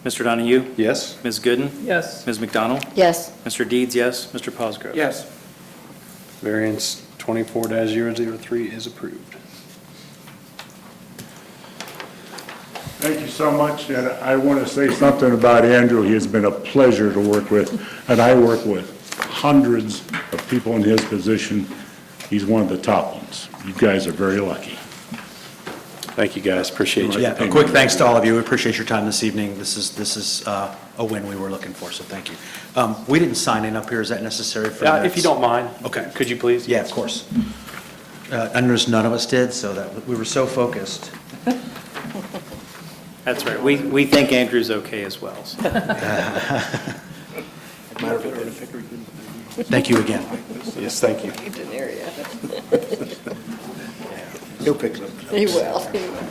Mr. Donahue? Yes? Ms. Gooden? Yes. Ms. McDonald? Yes. Mr. Deeds, yes. Mr. Cosgrove? Yes. Variance 24-003 is approved. Thank you so much, and I want to say something about Andrew. He has been a pleasure to work with, and I work with hundreds of people in his position. He's one of the top ones. You guys are very lucky. Thank you, guys. Appreciate you. Yeah, a quick thanks to all of you. We appreciate your time this evening. This is a win we were looking for, so thank you. We didn't sign in up here. Is that necessary for the If you don't mind. Okay. Could you please? Yeah, of course. I noticed none of us did, so that, we were so focused. That's right. We think Andrew's okay as well. So. Thank you again. Yes, thank you. He didn't hear you. He'll fix it. He will. He will.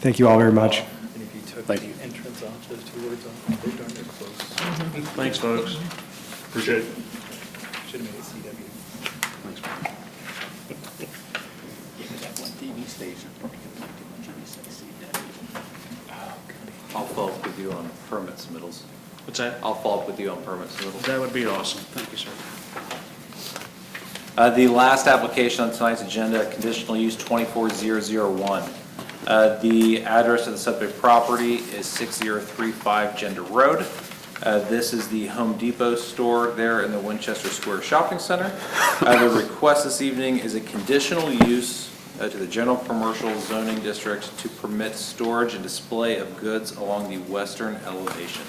Thank you all very much. Thank you. Thanks, folks. Appreciate it. I'll follow up with you on permit submittals. What's that? I'll follow up with you on permit submittals. That would be awesome. Thank you, sir. The last application on tonight's agenda, conditional use 24001. The address of the subject property is 6035 Gender Road. This is the Home Depot store there in the Winchester Square Shopping Center. The request this evening is a conditional use to the general commercial zoning district to permit storage and display of goods along the western elevation.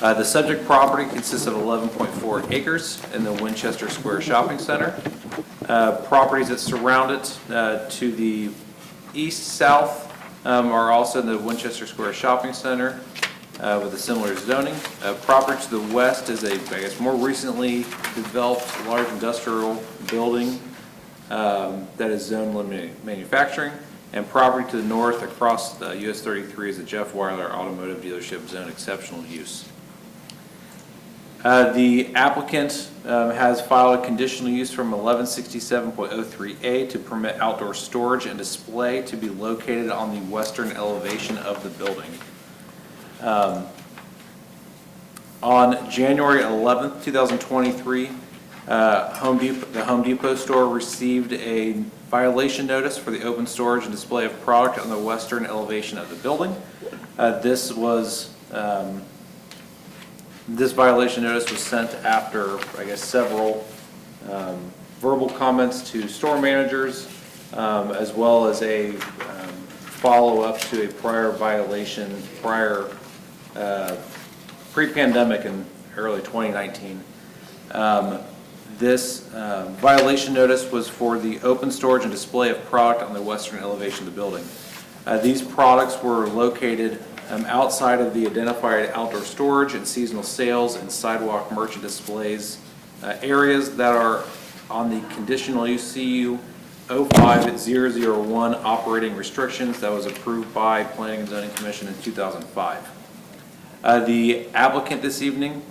The subject property consists of 11.4 acres in the Winchester Square Shopping Center. Properties that surround it to the east-south are also in the Winchester Square Shopping Center with a similar zoning. Property to the west is a, I guess, more recently developed large industrial building that is zone limited manufacturing. And property to the north across US 33 is a Jeff Weiler Automotive Dealership Zone Exceptional Use. The applicant has filed a conditional use from 1167.03A to permit outdoor storage and display to be located on the western elevation of the building. On January 11th, 2023, the Home Depot store received a violation notice for the open storage and display of product on the western elevation of the building. This violation notice was sent after, I guess, several verbal comments to store managers, as well as a follow-up to a prior violation pre-pandemic in early 2019. This violation notice was for the open storage and display of product on the western elevation of the building. These products were located outside of the identified outdoor storage and seasonal sales and sidewalk merchant displays areas that are on the conditional use CU 05001 operating restrictions that was approved by Planning and Zoning Commission in 2005. The applicant this evening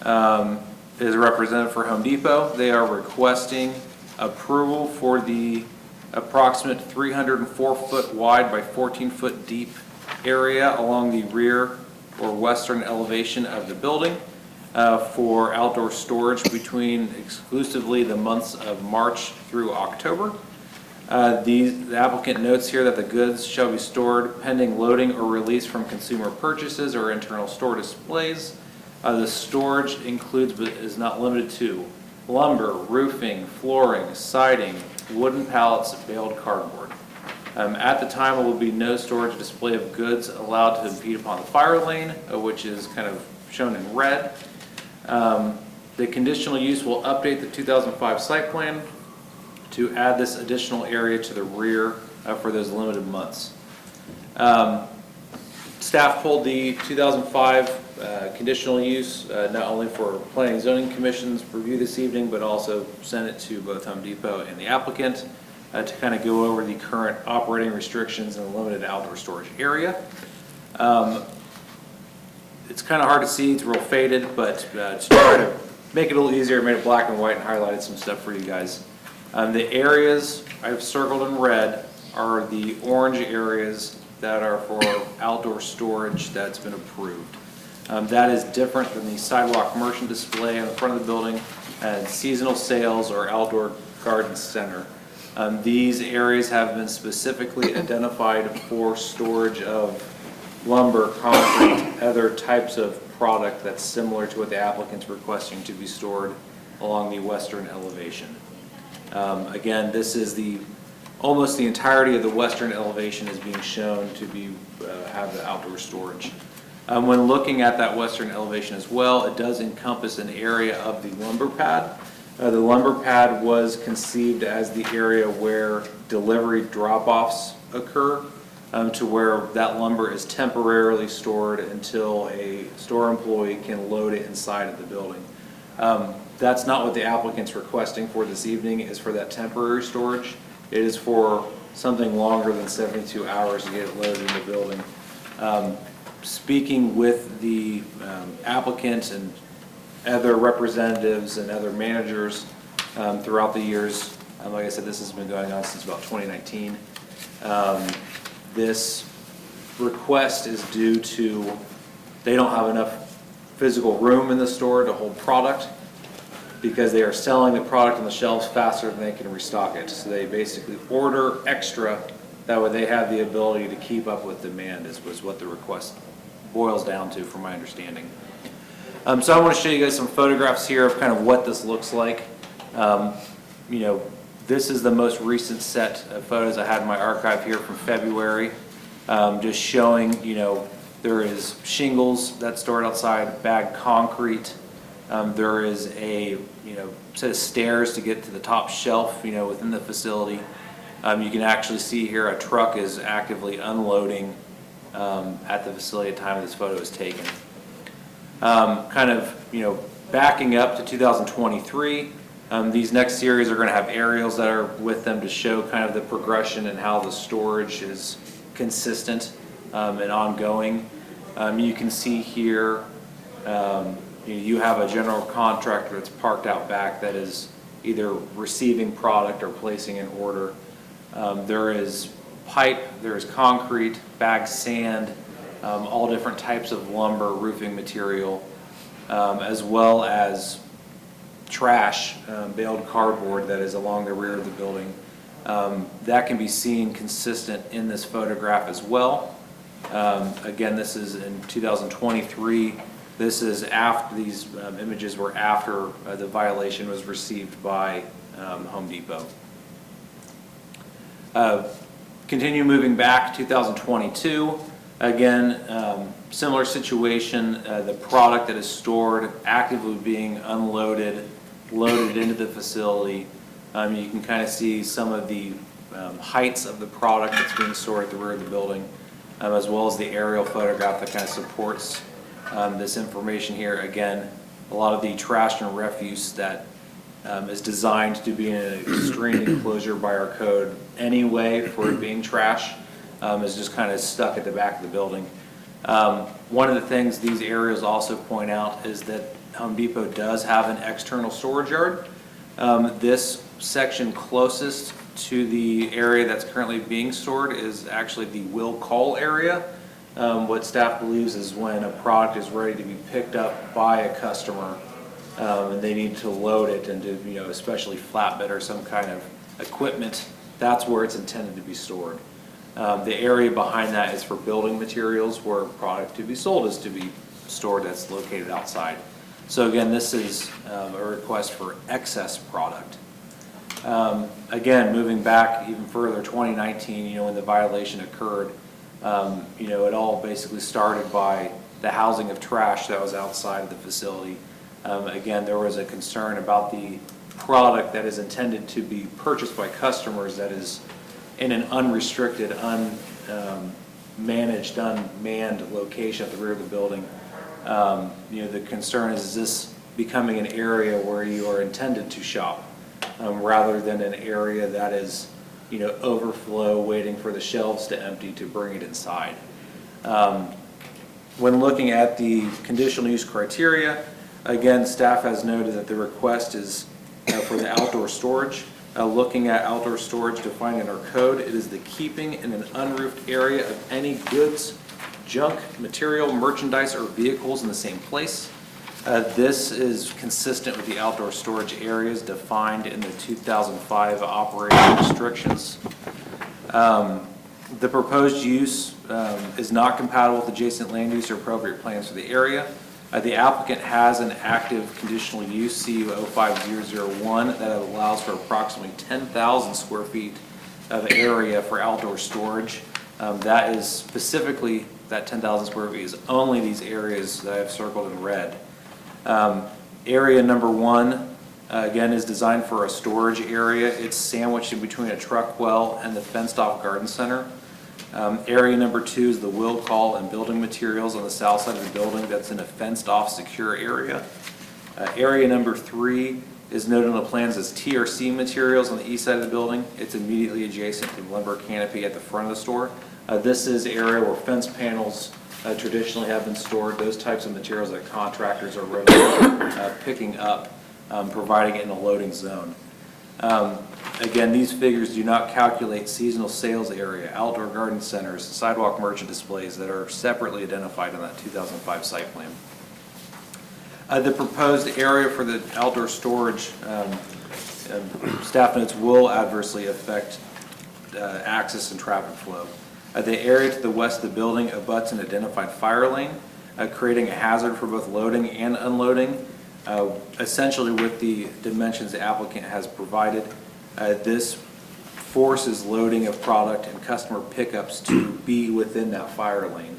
is a representative for Home Depot. They are requesting approval for the approximate 304-foot wide by 14-foot deep area along the rear or western elevation of the building for outdoor storage between exclusively the months of March through October. The applicant notes here that the goods shall be stored pending loading or release from consumer purchases or internal store displays. The storage includes but is not limited to lumber, roofing, flooring, siding, wooden pallets, baled cardboard. At the time, there will be no storage or display of goods allowed to impede upon the fire lane, which is kind of shown in red. The conditional use will update the 2005 site plan to add this additional area to the rear for those limited months. Staff pulled the 2005 conditional use, not only for planning and zoning commission's review this evening, but also sent it to both Home Depot and the applicant to kind of go over the current operating restrictions in the limited outdoor storage area. It's kind of hard to see, it's real faded, but to try to make it a little easier, I made it black and white and highlighted some stuff for you guys. The areas I've circled in red are the orange areas that are for outdoor storage that's been approved. That is different than the sidewalk merchant display on the front of the building and seasonal sales or outdoor garden center. These areas have been specifically identified for storage of lumber, concrete, other types of product that's similar to what the applicant's requesting to be stored along the western elevation. Again, this is almost the entirety of the western elevation is being shown to be have the outdoor storage. When looking at that western elevation as well, it does encompass an area of the lumber pad. The lumber pad was conceived as the area where delivery drop-offs occur, to where that lumber is temporarily stored until a store employee can load it inside of the building. That's not what the applicant's requesting for this evening, is for that temporary storage. It is for something longer than 72 hours to get it loaded in the building. Speaking with the applicant and other representatives and other managers throughout the years, like I said, this has been going on since about 2019. This request is due to they don't have enough physical room in the store to hold product, because they are selling the product on the shelves faster than they can restock it. So they basically order extra, that way they have the ability to keep up with demand, was what the request boils down to from my understanding. So I want to show you guys some photographs here of kind of what this looks like. You know, this is the most recent set of photos I had in my archive here from February, just showing, you know, there is shingles that's stored outside, bagged concrete. There is a, you know, set of stairs to get to the top shelf, you know, within the facility. You can actually see here a truck is actively unloading at the facility at the time this photo is taken. Kind of, you know, backing up to 2023, these next series are going to have aerials that are with them to show kind of the progression and how the storage is consistent and ongoing. You can see here, you have a general contractor that's parked out back that is either receiving product or placing an order. There is pipe, there is concrete, bagged sand, all different types of lumber, roofing material, as well as trash, baled cardboard that is along the rear of the building. That can be seen consistent in this photograph as well. Again, this is in 2023. This is after, these images were after the violation was received by Home Depot. Continue moving back, 2022. Again, similar situation, the product that is stored actively being unloaded, loaded into the facility. You can kind of see some of the heights of the product that's being stored at the rear of the building, as well as the aerial photograph that kind of supports this information here. Again, a lot of the trash and refuse that is designed to be in an extreme enclosure by our code anyway for it being trash, is just kind of stuck at the back of the building. One of the things these areas also point out is that Home Depot does have an external storage yard. This section closest to the area that's currently being stored is actually the will call area. What staff believes is when a product is ready to be picked up by a customer, and they need to load it into, you know, especially flatbed or some kind of equipment, that's where it's intended to be stored. The area behind that is for building materials, where product to be sold is to be stored, that's located outside. So again, this is a request for excess product. Again, moving back even further, 2019, you know, when the violation occurred, you know, it all basically started by the housing of trash that was outside of the facility. Again, there was a concern about the product that is intended to be purchased by customers that is in an unrestricted, managed, unmanned location at the rear of the building. The concern is this becoming an area where you are intended to shop, rather than an area that is, overflow, waiting for the shelves to empty to bring it inside. When looking at the conditional use criteria, again, staff has noted that the request is for the outdoor storage. Looking at outdoor storage defined in our code, it is the keeping in an unroofed area of any goods, junk, material, merchandise, or vehicles in the same place. This is consistent with the outdoor storage areas defined in the 2005 operating restrictions. The proposed use is not compatible with adjacent land use or appropriate plans for the area. The applicant has an active conditional use, CU 05001, that allows for approximately 10,000 square feet of area for outdoor storage. That is specifically, that 10,000 square feet is only these areas that I've circled in red. Area number 1, again, is designed for a storage area. It's sandwiched in between a truck well and the fenced-off garden center. Area number 2 is the will call and building materials on the south side of the building. That's in a fenced-off secure area. Area number 3 is noted on the plans as TRC materials on the east side of the building. It's immediately adjacent to the lumber canopy at the front of the store. This is the area where fence panels traditionally have been stored, those types of materials that contractors are readily picking up, providing it in a loading zone. Again, these figures do not calculate seasonal sales area, outdoor garden centers, sidewalk merchant displays that are separately identified on that 2005 site plan. The proposed area for the outdoor storage, staff notes, will adversely affect access and traffic flow. The area to the west of the building abuts an identified fire lane, creating a hazard for both loading and unloading. Essentially with the dimensions the applicant has provided, this forces loading of product and customer pickups to be within that fire lane.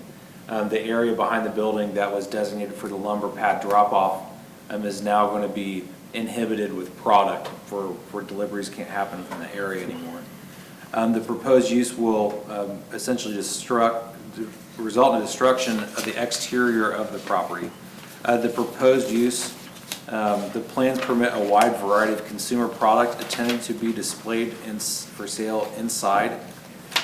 The area behind the building that was designated for the lumber pad drop-off is now going to be inhibited with product for deliveries can't happen within the area anymore. The proposed use will essentially result in the destruction of the exterior of the property. The proposed use, the plans permit a wide variety of consumer product intended to be displayed for sale inside,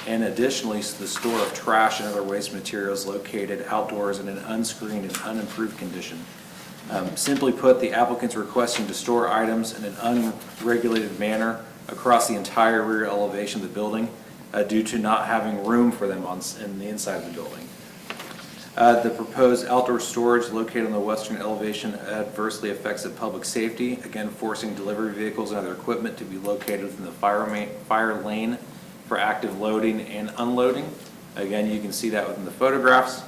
and additionally, the store of trash and other waste materials located outdoors in an unscreened and unimproved condition. Simply put, the applicant's requesting to store items in an unregulated manner across the entire rear elevation of the building due to not having room for them in the inside of the building. The proposed outdoor storage located on the western elevation adversely affects the public safety, again forcing delivery vehicles and other equipment to be located within the fire lane for active loading and unloading. Again, you can see that within the photographs.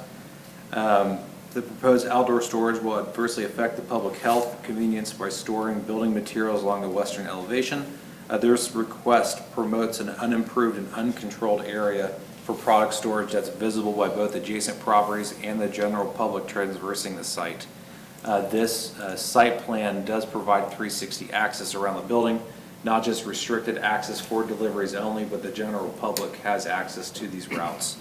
The proposed outdoor storage will adversely affect the public health convenience by storing building materials along the western elevation. This request promotes an unimproved and uncontrolled area for product storage that's visible by both adjacent properties and the general public traversing the site. This site plan does provide 360 access around the building, not just restricted access for deliveries only, but the general public has access to these routes.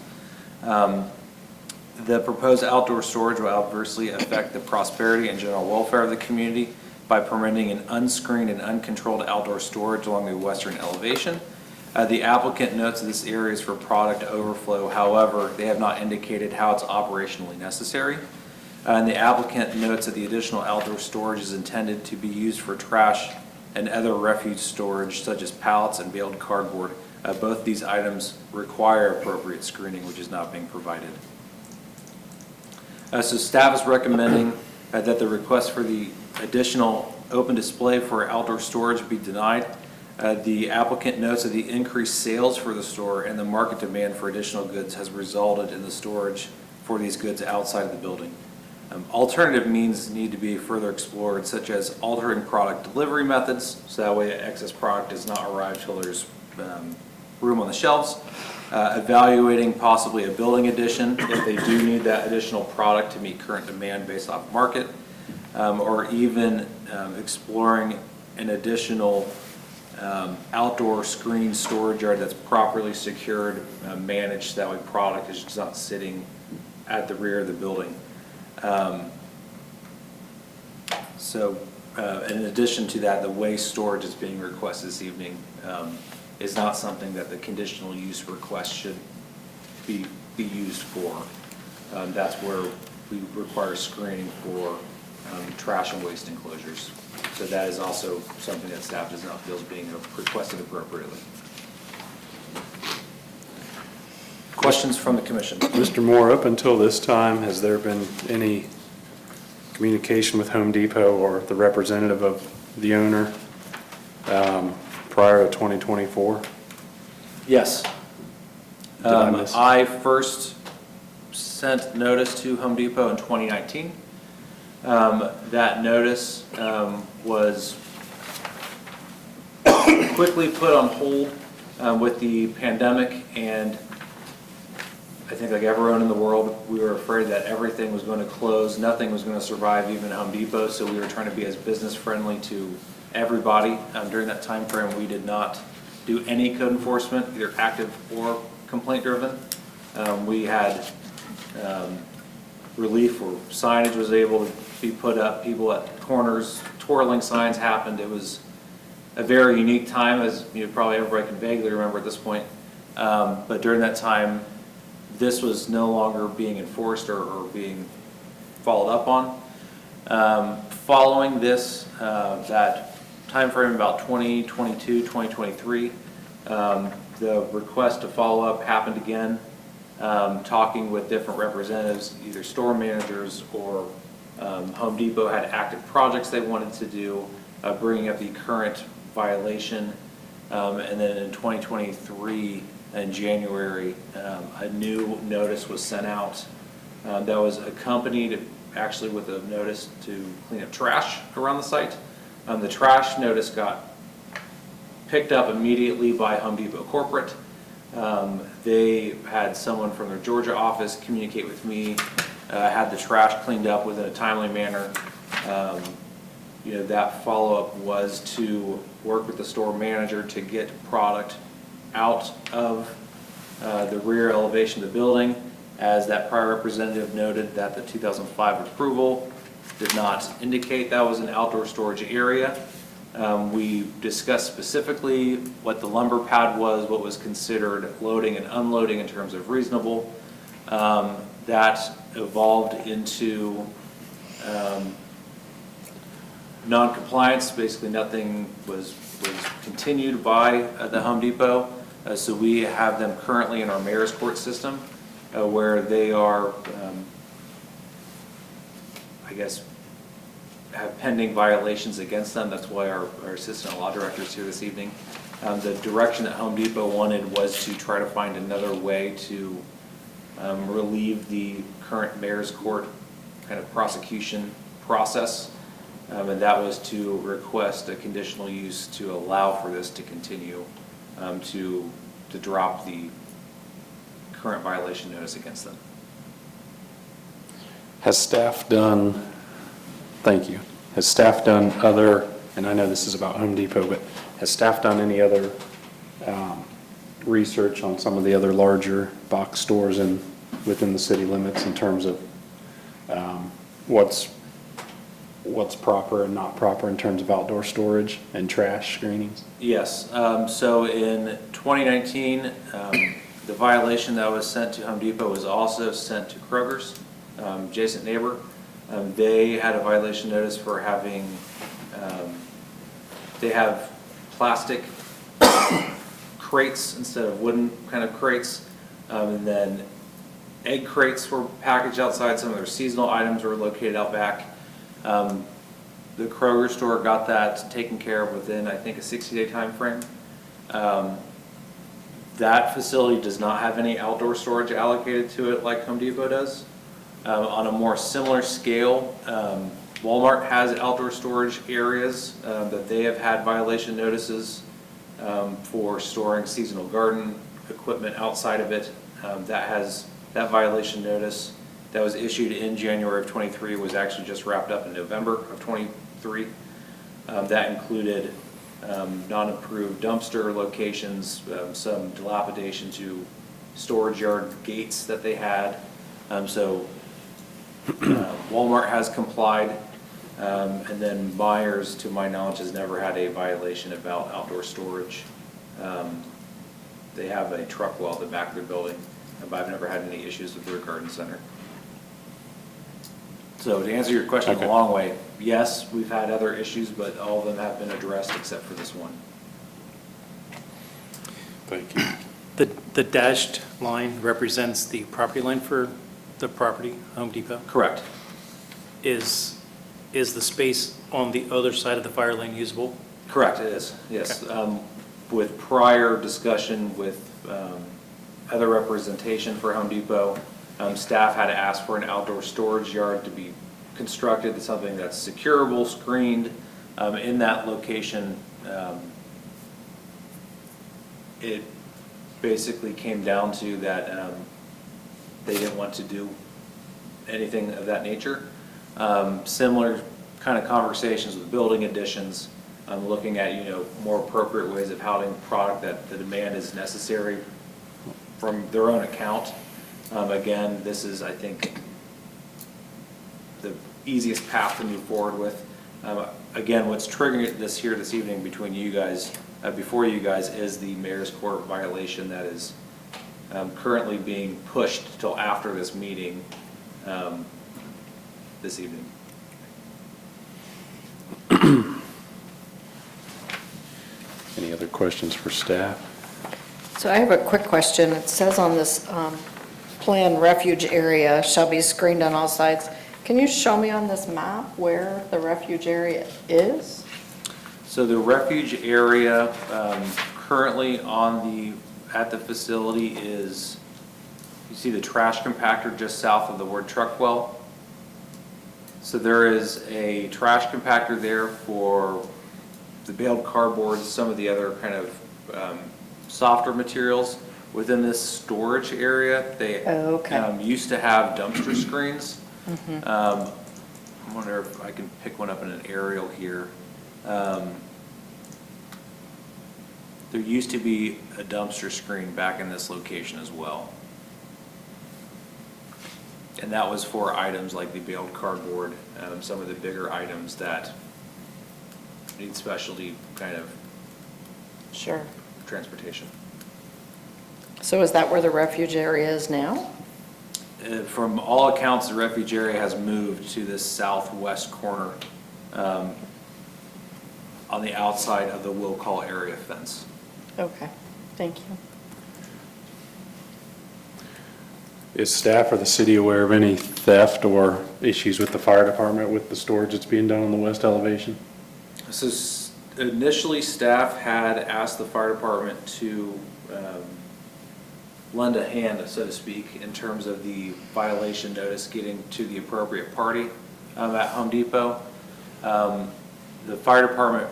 The proposed outdoor storage will adversely affect the prosperity and general welfare of the community by permitting an unscreened and uncontrolled outdoor storage along the western elevation. The applicant notes that this area is for product overflow. However, they have not indicated how it's operationally necessary. And the applicant notes that the additional outdoor storage is intended to be used for trash and other refuse storage, such as pallets and baled cardboard. Both these items require appropriate screening, which is not being provided. So staff is recommending that the request for the additional open display for outdoor storage be denied. The applicant notes that the increased sales for the store and the market demand for additional goods has resulted in the storage for these goods outside of the building. Alternative means need to be further explored, such as altering product delivery methods, so that way excess product does not arrive till there's room on the shelves. Evaluating possibly a building addition if they do need that additional product to meet current demand based off market. or even exploring an additional outdoor screen storage yard that's properly secured, managed, that way product is just not sitting at the rear of the building. So, in addition to that, the waste storage that's being requested this evening is not something that the conditional use request should be used for. That's where we require screening for trash and waste enclosures. So that is also something that staff does not feel is being requested appropriately. Questions from the commission? Mr. Moore, up until this time, has there been any communication with Home Depot or the representative of the owner prior to 2024? Yes. Did I miss? I first sent notice to Home Depot in 2019. That notice was quickly put on hold with the pandemic, and I think like everyone in the world, we were afraid that everything was going to close, nothing was going to survive, even Home Depot, so we were trying to be as business friendly to everybody. During that time frame, we did not do any code enforcement, either active or complaint driven. We had relief where signage was able to be put up, people at corners, twirling signs happened. It was a very unique time, as probably everybody can vaguely remember at this point. But during that time, this was no longer being enforced or being followed up on. Following this, that time frame, about 2022, 2023, the request to follow up happened again, talking with different representatives, either store managers or Home Depot had active projects they wanted to do, bringing up the current violation. And then in 2023, in January, a new notice was sent out that was accompanied actually with a notice to clean up trash around the site. The trash notice got picked up immediately by Home Depot corporate. They had someone from their Georgia office communicate with me, had the trash cleaned up within a timely manner. That follow-up was to work with the store manager to get product out of the rear elevation of the building, as that prior representative noted that the 2005 approval did not indicate that was an outdoor storage area. We discussed specifically what the lumber pad was, what was considered loading and unloading in terms of reasonable. That evolved into non-compliance. Basically, nothing was continued by the Home Depot. So we have them currently in our mayor's court system, where they are, I guess, have pending violations against them. That's why our assistant law director is here this evening. The direction that Home Depot wanted was to try to find another way to relieve the current mayor's court kind of prosecution process. And that was to request a conditional use to allow for this to continue, to drop the current violation notice against them. Has staff done, thank you, has staff done other, and I know this is about Home Depot, but has staff done any other research on some of the other larger box stores within the city limits in terms of what's proper and not proper in terms of outdoor storage and trash screenings? Yes, so in 2019, the violation that was sent to Home Depot was also sent to Kroger's, adjacent neighbor. They had a violation notice for having, they have plastic crates instead of wooden kind of crates. And then egg crates were packaged outside. Some of their seasonal items were located out back. The Kroger store got that taken care of within, I think, a 60-day time frame. That facility does not have any outdoor storage allocated to it like Home Depot does. On a more similar scale, Walmart has outdoor storage areas that they have had violation notices for storing seasonal garden equipment outside of it. That violation notice that was issued in January of '23 was actually just wrapped up in November of '23. That included non-approved dumpster locations, some dilapidation to storage yard gates that they had. So Walmart has complied, and then Myers, to my knowledge, has never had a violation about outdoor storage. They have a truck well at the back of their building, but I've never had any issues with their garden center. So to answer your question in a long way, yes, we've had other issues, but all of them have been addressed except for this one. Thank you. The dashed line represents the property line for the property, Home Depot? Correct. Is the space on the other side of the fire lane usable? Correct, it is, yes. With prior discussion with other representation for Home Depot, staff had asked for an outdoor storage yard to be constructed, something that's securable, screened. In that location, it basically came down to that they didn't want to do anything of that nature. Similar kind of conversations with building additions, looking at, more appropriate ways of housing product that the demand is necessary from their own account. Again, this is, I think, the easiest path to move forward with. Again, what's triggering this here this evening between you guys, before you guys, is the mayor's court violation that is currently being pushed till after this meeting this evening. Any other questions for staff? So I have a quick question. It says on this plan, refuge area shall be screened on all sides. Can you show me on this map where the refuge area is? So the refuge area currently at the facility is, you see the trash compactor just south of the word truck well? So there is a trash compactor there for the baled cardboard, some of the other kind of softer materials. Within this storage area, they used to have dumpster screens. I wonder if I can pick one up in an aerial here. There used to be a dumpster screen back in this location as well. And that was for items like the baled cardboard, some of the bigger items that need specialty kind of Sure. transportation. So is that where the refuge area is now? From all accounts, the refuge area has moved to this southwest corner on the outside of the will call area fence. Okay, thank you. Is staff or the city aware of any theft or issues with the fire department with the storage that's being done on the west elevation? So initially, staff had asked the fire department to lend a hand, so to speak, in terms of the violation notice getting to the appropriate party at Home Depot. The fire department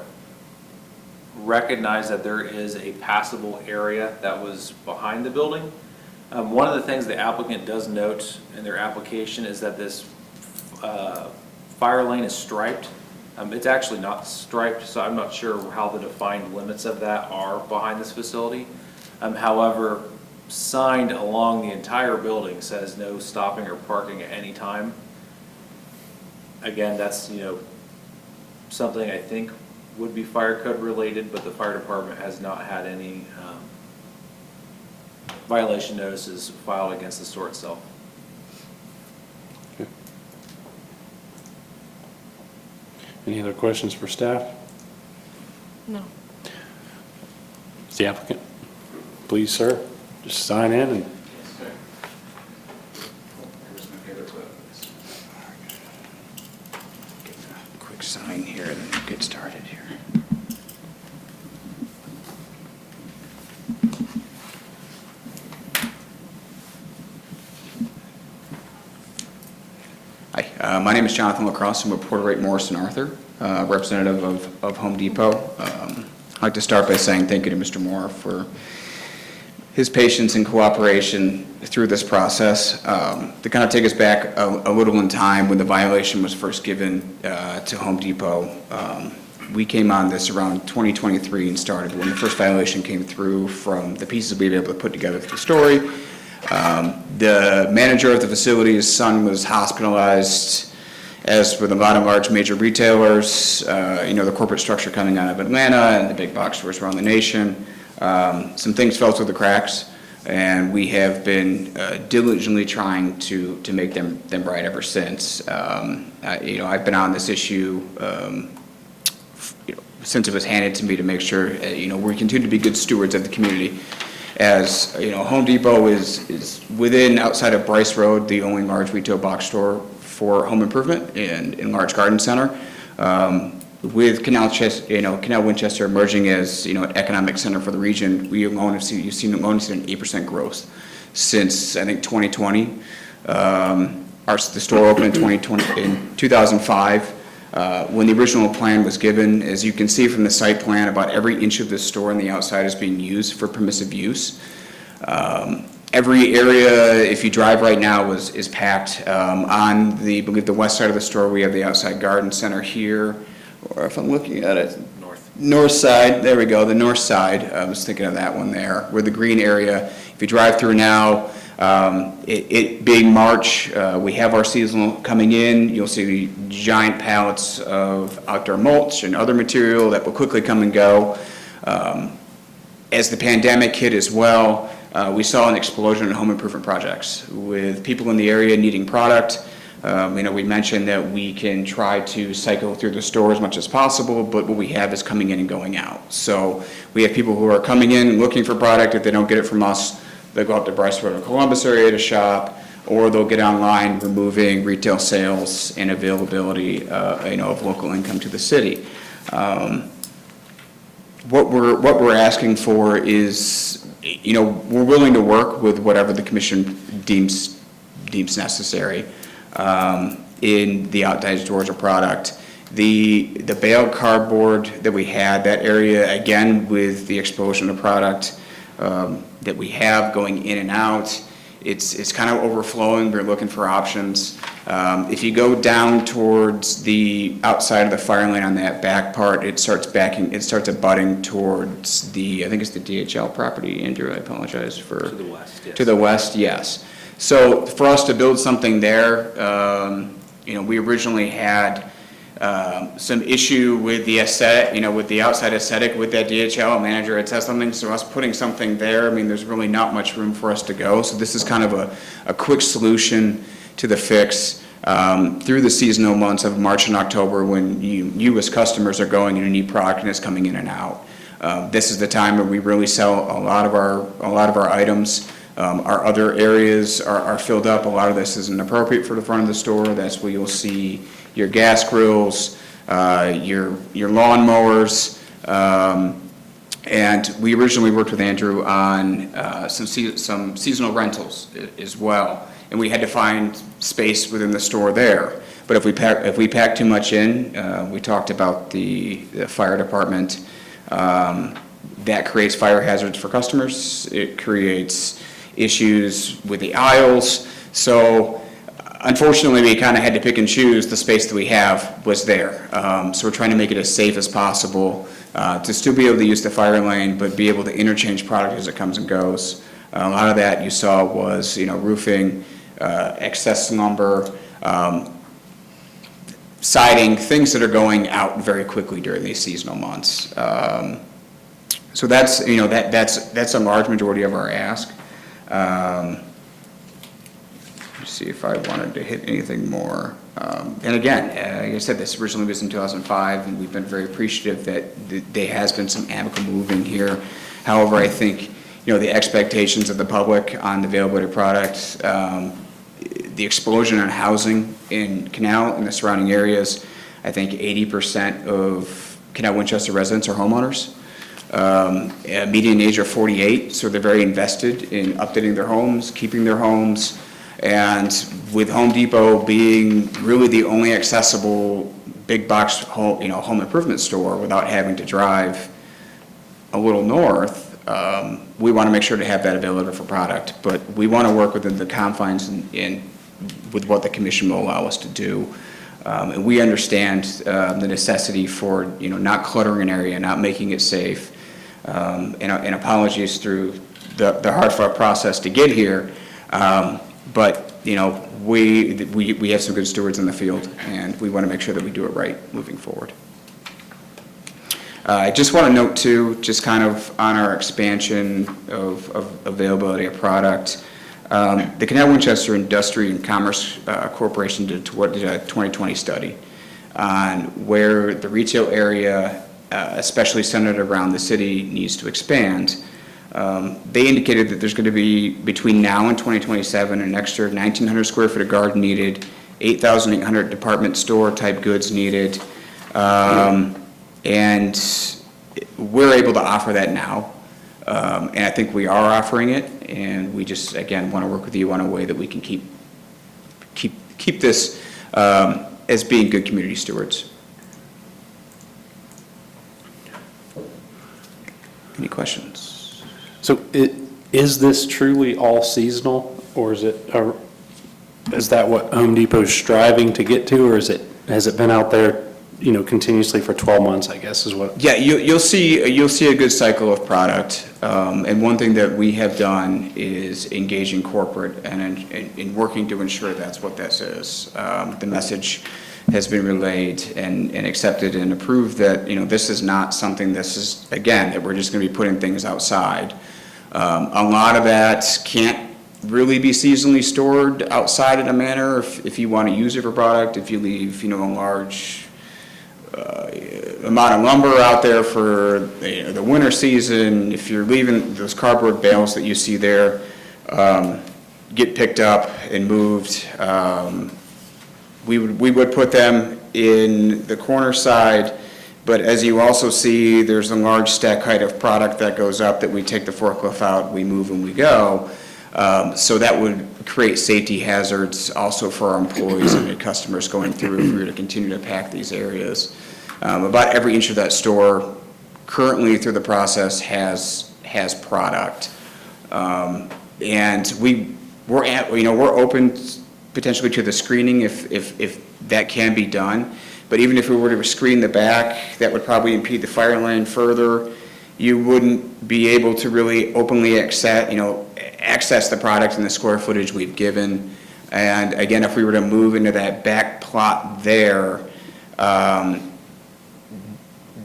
recognized that there is a passable area that was behind the building. One of the things the applicant does note in their application is that this fire lane is striped. It's actually not striped, so I'm not sure how the defined limits of that are behind this facility. However, signed along the entire building says no stopping or parking at any time. Again, that's, something I think would be fire code related, but the fire department has not had any violation notices filed against the store itself. Okay. Any other questions for staff? No. Is the applicant? Please, sir, just sign in and. Quick sign here and then get started here. Hi, my name is Jonathan LaCrosse. I'm with Porter Wright Morrison Arthur, representative of Home Depot. I'd like to start by saying thank you to Mr. Moore for his patience and cooperation through this process. To kind of take us back a little in time, when the violation was first given to Home Depot, we came on this around 2023 and started when the first violation came through from the pieces we were able to put together through the story. The manager of the facility, his son was hospitalized, as with a lot of large major retailers, the corporate structure coming out of Atlanta and the big box stores around the nation. Some things fell through the cracks, and we have been diligently trying to make them right ever since. I've been on this issue since it was handed to me to make sure, we continue to be good stewards of the community. As, Home Depot is within, outside of Bryce Road, the only large retail box store for home improvement in Large Garden Center. With Canal Winchester emerging as, an economic center for the region, you've seen an 8% growth since, I think, 2020. The store opened in 2005. When the original plan was given, as you can see from the site plan, about every inch of the store on the outside is being used for permissive use. Every area, if you drive right now, is packed. On the west side of the store, we have the outside garden center here, or if I'm looking at it, north side, there we go, the north side. I was thinking of that one there, where the green area. If you drive through now, it being March, we have our seasonal coming in. You'll see giant pallets of outdoor mulch and other material that will quickly come and go. As the pandemic hit as well, we saw an explosion in home improvement projects with people in the area needing product. We mentioned that we can try to cycle through the store as much as possible, but what we have is coming in and going out. So we have people who are coming in looking for product. If they don't get it from us, they'll go up to Bryce Road or Columbus area to shop, or they'll get online, removing retail sales and availability, of local income to the city. What we're asking for is, we're willing to work with whatever the commission deems necessary in the outside storage of product. The baled cardboard that we had, that area, again, with the explosion of product that we have going in and out, it's kind of overflowing. We're looking for options. If you go down towards the outside of the fire lane on that back part, it starts abutting towards I think it's the DHL property. Andrew, I apologize for. To the west, yes. To the west, yes. So for us to build something there, we originally had some issue with the aesthetic, with the outside aesthetic with that DHL manager had said something, so us putting something there, there's really not much room for us to go. So this is kind of a quick solution to the fix through the seasonal months of March and October, when you as customers are going and you need product and it's coming in and out. This is the time where we really sell a lot of our items. Our other areas are filled up. A lot of this isn't appropriate for the front of the store. That's where you'll see your gas grills, your lawnmowers, and we originally worked with Andrew on some seasonal rentals as well, and we had to find space within the store there. But if we pack too much in, we talked about the fire department. That creates fire hazards for customers. It creates issues with the aisles. So unfortunately, we kind of had to pick and choose. The space that we have was there. So we're trying to make it as safe as possible to still be able to use the fire lane, but be able to interchange product as it comes and goes. A lot of that you saw was, roofing, excess lumber, siding, things that are going out very quickly during these seasonal months. So that's, that's a large majority of our ask. Let's see if I wanted to hit anything more. And again, like I said, this originally was in 2005, and we've been very appreciative that there has been some amicable moving here. However, I think, the expectations of the public on the availability of products, the explosion in housing in Canal and the surrounding areas, I think 80% of Canal Winchester residents are homeowners. Median age of 48, so they're very invested in updating their homes, keeping their homes, and with Home Depot being really the only accessible big box home improvement store without having to drive a little north, we want to make sure to have that available for product, but we want to work within the confines and with what the commission will allow us to do. And we understand the necessity for, not cluttering an area, not making it safe. And apologies through the hard-fought process to get here. But, we have some good stewards in the field, and we want to make sure that we do it right moving forward. I just want to note too, just kind of on our expansion of availability of product, the Canal Winchester Industry and Commerce Corporation did a 2020 study on where the retail area, especially centered around the city, needs to expand. They indicated that there's going to be, between now and 2027, an extra 1,900 square foot of garden needed, 8,800 department store type goods needed. And we're able to offer that now. And I think we are offering it, and we just, again, want to work with you on a way that we can keep this as being good community stewards. Any questions? So is this truly all seasonal, or is that what Home Depot's striving to get to, or has it been out there, continuously for 12 months, I guess is what? Yeah, you'll see a good cycle of product. And one thing that we have done is engaging corporate and in working to ensure that's what this is. The message has been relayed and accepted and approved that, this is not something, that we're just going to be putting things outside. A lot of that can't really be seasonally stored outside in a manner if you want to use it for product, if you leave, a large amount of lumber out there for the winter season, if you're leaving those cardboard bales that you see there, get picked up and moved. We would put them in the corner side, but as you also see, there's a large stack height of product that goes up that we take the forklift out, we move and we go. So that would create safety hazards also for our employees and the customers going through if we were to continue to pack these areas. About every inch of that store currently through the process has product. And we're open potentially to the screening if that can be done. But even if we were to screen the back, that would probably impede the fire lane further. You wouldn't be able to really openly access the product in the square footage we've given. And again, if we were to move into that back plot there,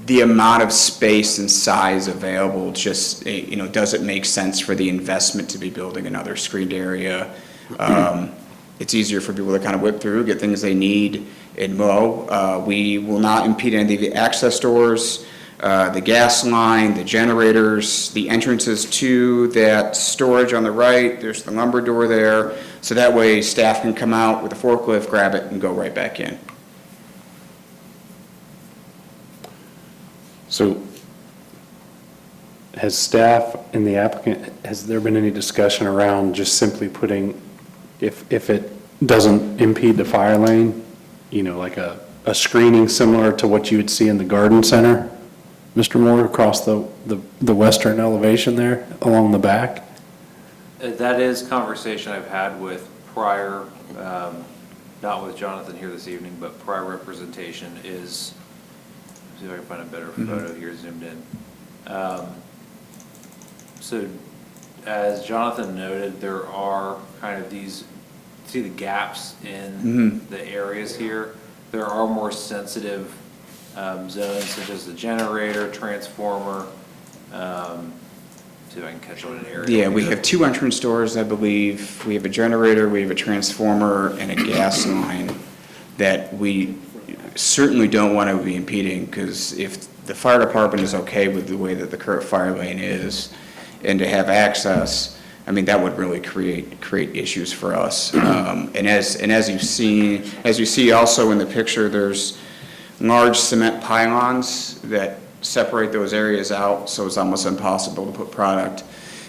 the amount of space and size available just, doesn't make sense for the investment to be building another screened area. It's easier for people to kind of whip through, get things they need and mow. We will not impede any of the access doors, the gas line, the generators, the entrances to that storage on the right. There's the lumber door there. So that way staff can come out with a forklift, grab it, and go right back in. So has staff and the applicant, has there been any discussion around just simply putting, if it doesn't impede the fire lane, like a screening similar to what you would see in the garden center, Mr. Moore, across the western elevation there along the back? That is conversation I've had with prior, not with Jonathan here this evening, but prior representation is, see if I can find a better photo here zoomed in. So as Jonathan noted, there are kind of these, see the gaps in the areas here? There are more sensitive zones such as the generator, transformer, see if I can catch on an area. Yeah, we have 2 entrance doors, I believe. We have a generator, we have a transformer, and a gas line that we certainly don't want to be impeding, because if the fire department is okay with the way that the current fire lane is, and to have access, I mean, that would really create issues for us. And as you see also in the picture, there's large cement pylons that separate those areas out, so it's almost impossible to put product.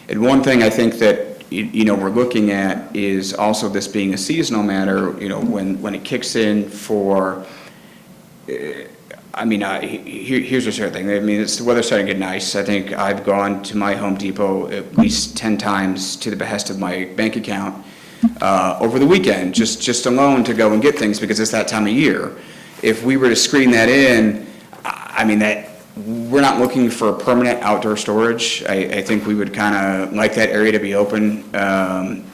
And one thing I think that we're looking at is also this being a seasonal matter. When it kicks in for I mean, here's a certain thing. I mean, it's, the weather's starting to get nice. I think I've gone to my Home Depot at least 10 times to the behest of my bank account over the weekend, just alone to go and get things because it's that time of year. If we were to screen that in, I mean, we're not looking for permanent outdoor storage. I think we would kind of like that area to be open.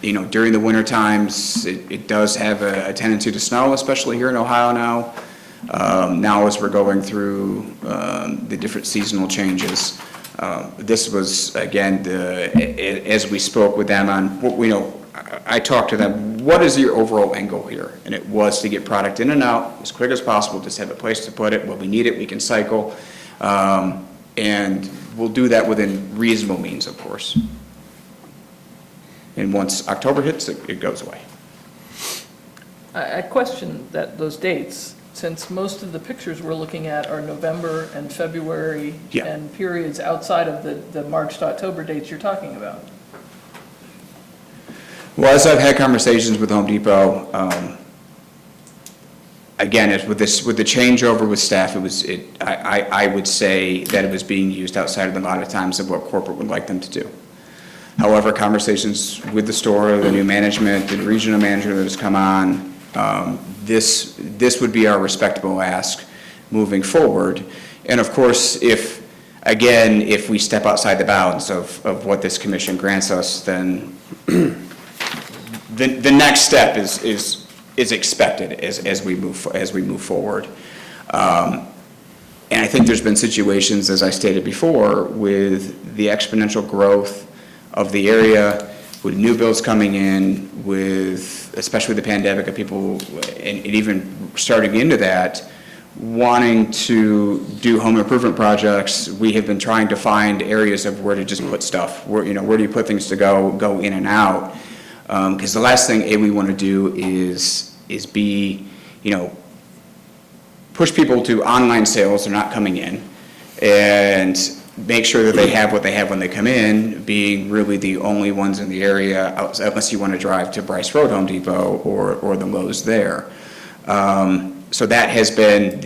You know, during the winter times, it does have a tendency to snow, especially here in Ohio now. Now as we're going through the different seasonal changes, this was, again, as we spoke with them on, what we know, I talked to them, what is your overall end goal here? And it was to get product in and out as quick as possible, just have a place to put it. When we need it, we can cycle. And we'll do that within reasonable means, of course. And once October hits, it goes away. I question those dates, since most of the pictures we're looking at are November and February Yeah. and periods outside of the March to October dates you're talking about. Well, as I've had conversations with Home Depot, again, with the changeover with staff, I would say that it was being used outside of the amount of times of what corporate would like them to do. However, conversations with the store, the new management, the regional manager that has come on, this would be our respectable ask moving forward. And of course, if we step outside the bounds of what this commission grants us, then the next step is expected as we move forward. And I think there's been situations, as I stated before, with the exponential growth of the area, with new builds coming in, with, especially the pandemic, of people, and even starting into that, wanting to do home improvement projects. We have been trying to find areas of where to just put stuff, where do you put things to go in and out? Because the last thing we want to do is be, push people to online sales. They're not coming in, and make sure that they have what they have when they come in, being really the only ones in the area, unless you want to drive to Bryce Road Home Depot or the Lowe's there. So that has been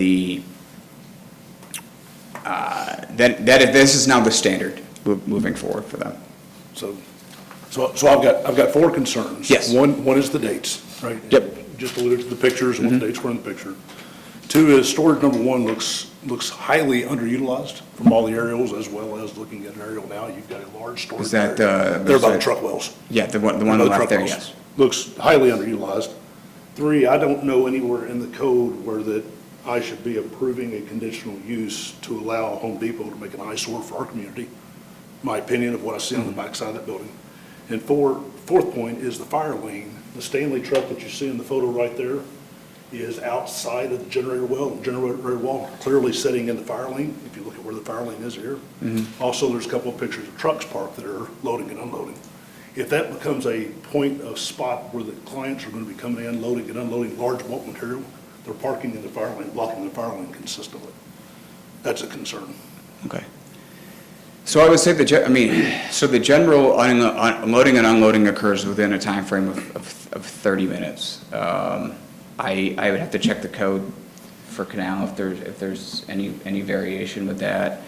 this is now the standard moving forward for them. So I've got four concerns. Yes. One is the dates, right? Yep. Just alluded to the pictures and what the dates were in the picture. Two is storage number one looks highly underutilized from all the aerials, as well as looking at an aerial now. You've got a large storage. Is that, area. They're about truck wells. Yeah, the one on the left there, yes. Looks highly underutilized. Three, I don't know anywhere in the code where that I should be approving a conditional use to allow Home Depot to make an eyesore for our community. My opinion of what I see on the backside of that building. And fourth point is the fire lane. The Stanley truck that you see in the photo right there is outside of the generator well. The generator well clearly sitting in the fire lane, if you look at where the fire lane is here. Also, there's a couple of pictures of trucks parked that are loading and unloading. If that becomes a point of spot where the clients are going to be coming in, loading and unloading large bulk material, they're parking in the fire lane, blocking the fire lane consistently. That's a concern. Okay. So I would say the general unloading and unloading occurs within a time frame of 30 minutes. I would have to check the code for Canal if there's any variation with that.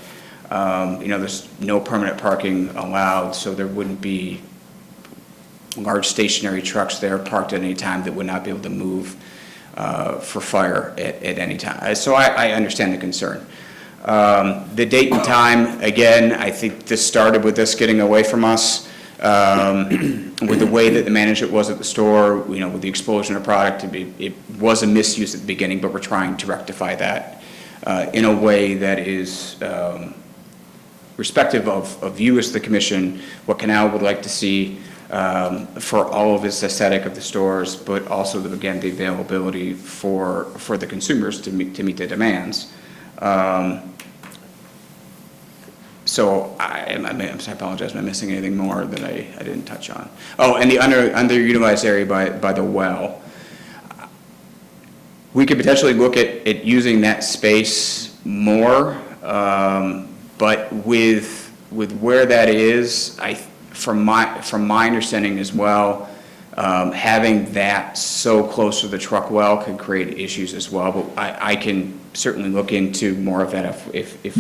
There's no permanent parking allowed, so there wouldn't be large stationary trucks there parked at any time that would not be able to move for fire at any time. So I understand the concern. The date and time, again, I think this started with this getting away from us, with the way that the management was at the store, with the explosion of product. It was a misuse at the beginning, but we're trying to rectify that in a way that is respective of you as the commission, what Canal would like to see for all of its aesthetic of the stores, but also, again, the availability for the consumers to meet the demands. So I apologize, am I missing anything more that I didn't touch on? Oh, and the underutilized area by the well. We could potentially look at using that space more, but with where that is, from my understanding as well, having that so close to the truck well could create issues as well. But I can certainly look into more of that if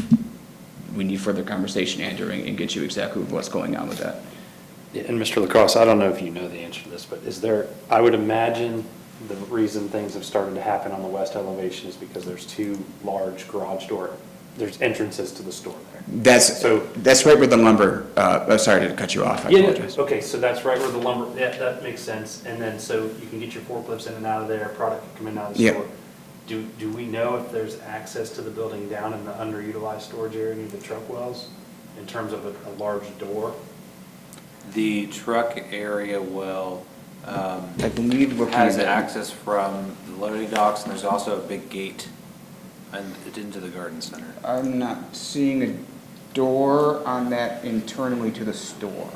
we need further conversation, Andrew, and get you exactly what's going on with that. Yeah, and Mr. LaCrosse, I don't know if you know the answer to this, but is there, I would imagine the reason things have started to happen on the west elevation is because there's two large garage door, there's entrances to the store there. That's right where the lumber, sorry to cut you off, I Yeah, apologize. okay, so that's right where the lumber, yeah, that makes sense. And then, so you can get your forklifts in and out of there, product can come in and out of the Yeah. store. Do we know if there's access to the building down in the underutilized storage area near the truck wells in terms of a large door? The truck area I believe looking has at access from the loading docks, and there's also a big gate into the garden center. I'm not seeing a door on that internally to the store.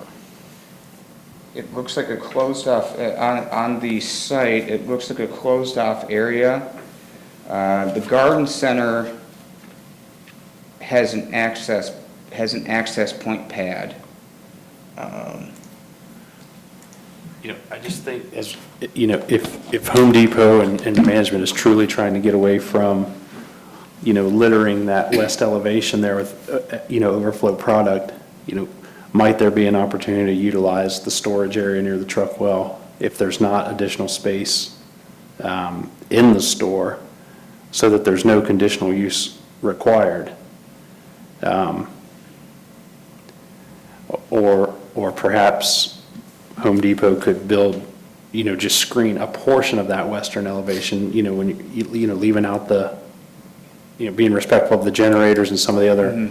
It looks like a closed off, on the site, it looks like a closed off area. The garden center has an access point pad. You know, I just think as, you know, if Home Depot and the management is truly trying to get away from, you know, littering that west elevation there with, you know, overflow product, you know, might there be an opportunity to utilize the storage area near the truck well if there's not additional space in the store so that there's no conditional use required? Or perhaps Home Depot could build, you know, just screen a portion of that western elevation, you know, when you know, leaving out the, you know, being respectful of the generators and some of the other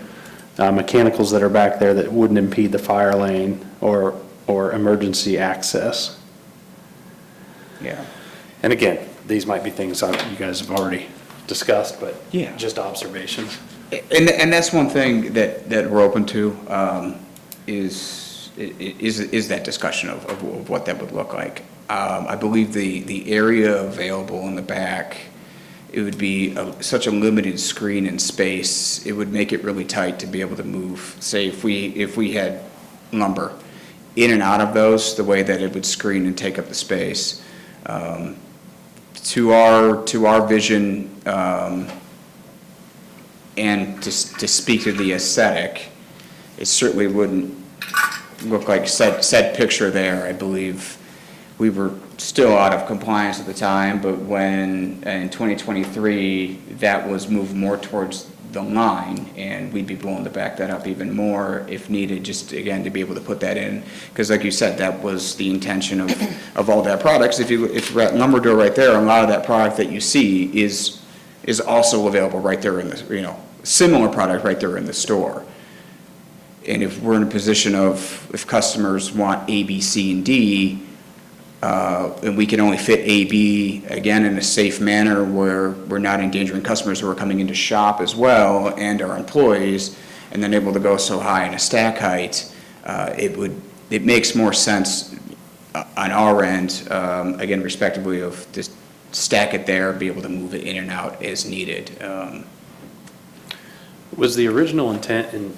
mechanicals that are back there that wouldn't impede the fire lane or emergency access. Yeah. And again, these might be things you guys have already discussed, but Yeah. just observations. And that's one thing that we're open to, is that discussion of what that would look like. I believe the area available in the back, it would be such a limited screen and space, it would make it really tight to be able to move, say if we had lumber in and out of those, the way that it would screen and take up the space. To our vision, and to speak to the aesthetic, it certainly wouldn't look like said picture there. I believe we were still out of compliance at the time, but when, in 2023, that was moved more towards the line, and we'd be willing to back that up even more if needed, just again, to be able to put that in. Because like you said, that was the intention of all that products. If you're at lumber door right there, a lot of that product that you see is also available right there in the, you know, similar product right there in the store. And if we're in a position of, if customers want A, B, C, and D, and we can only fit A, B, again, in a safe manner where we're not endangering customers who are coming in to shop as well, and our employees, and then able to go so high in a stack height, it makes more sense on our end, again, respectively, of just stack it there, be able to move it in and out as needed. Was the original intent, and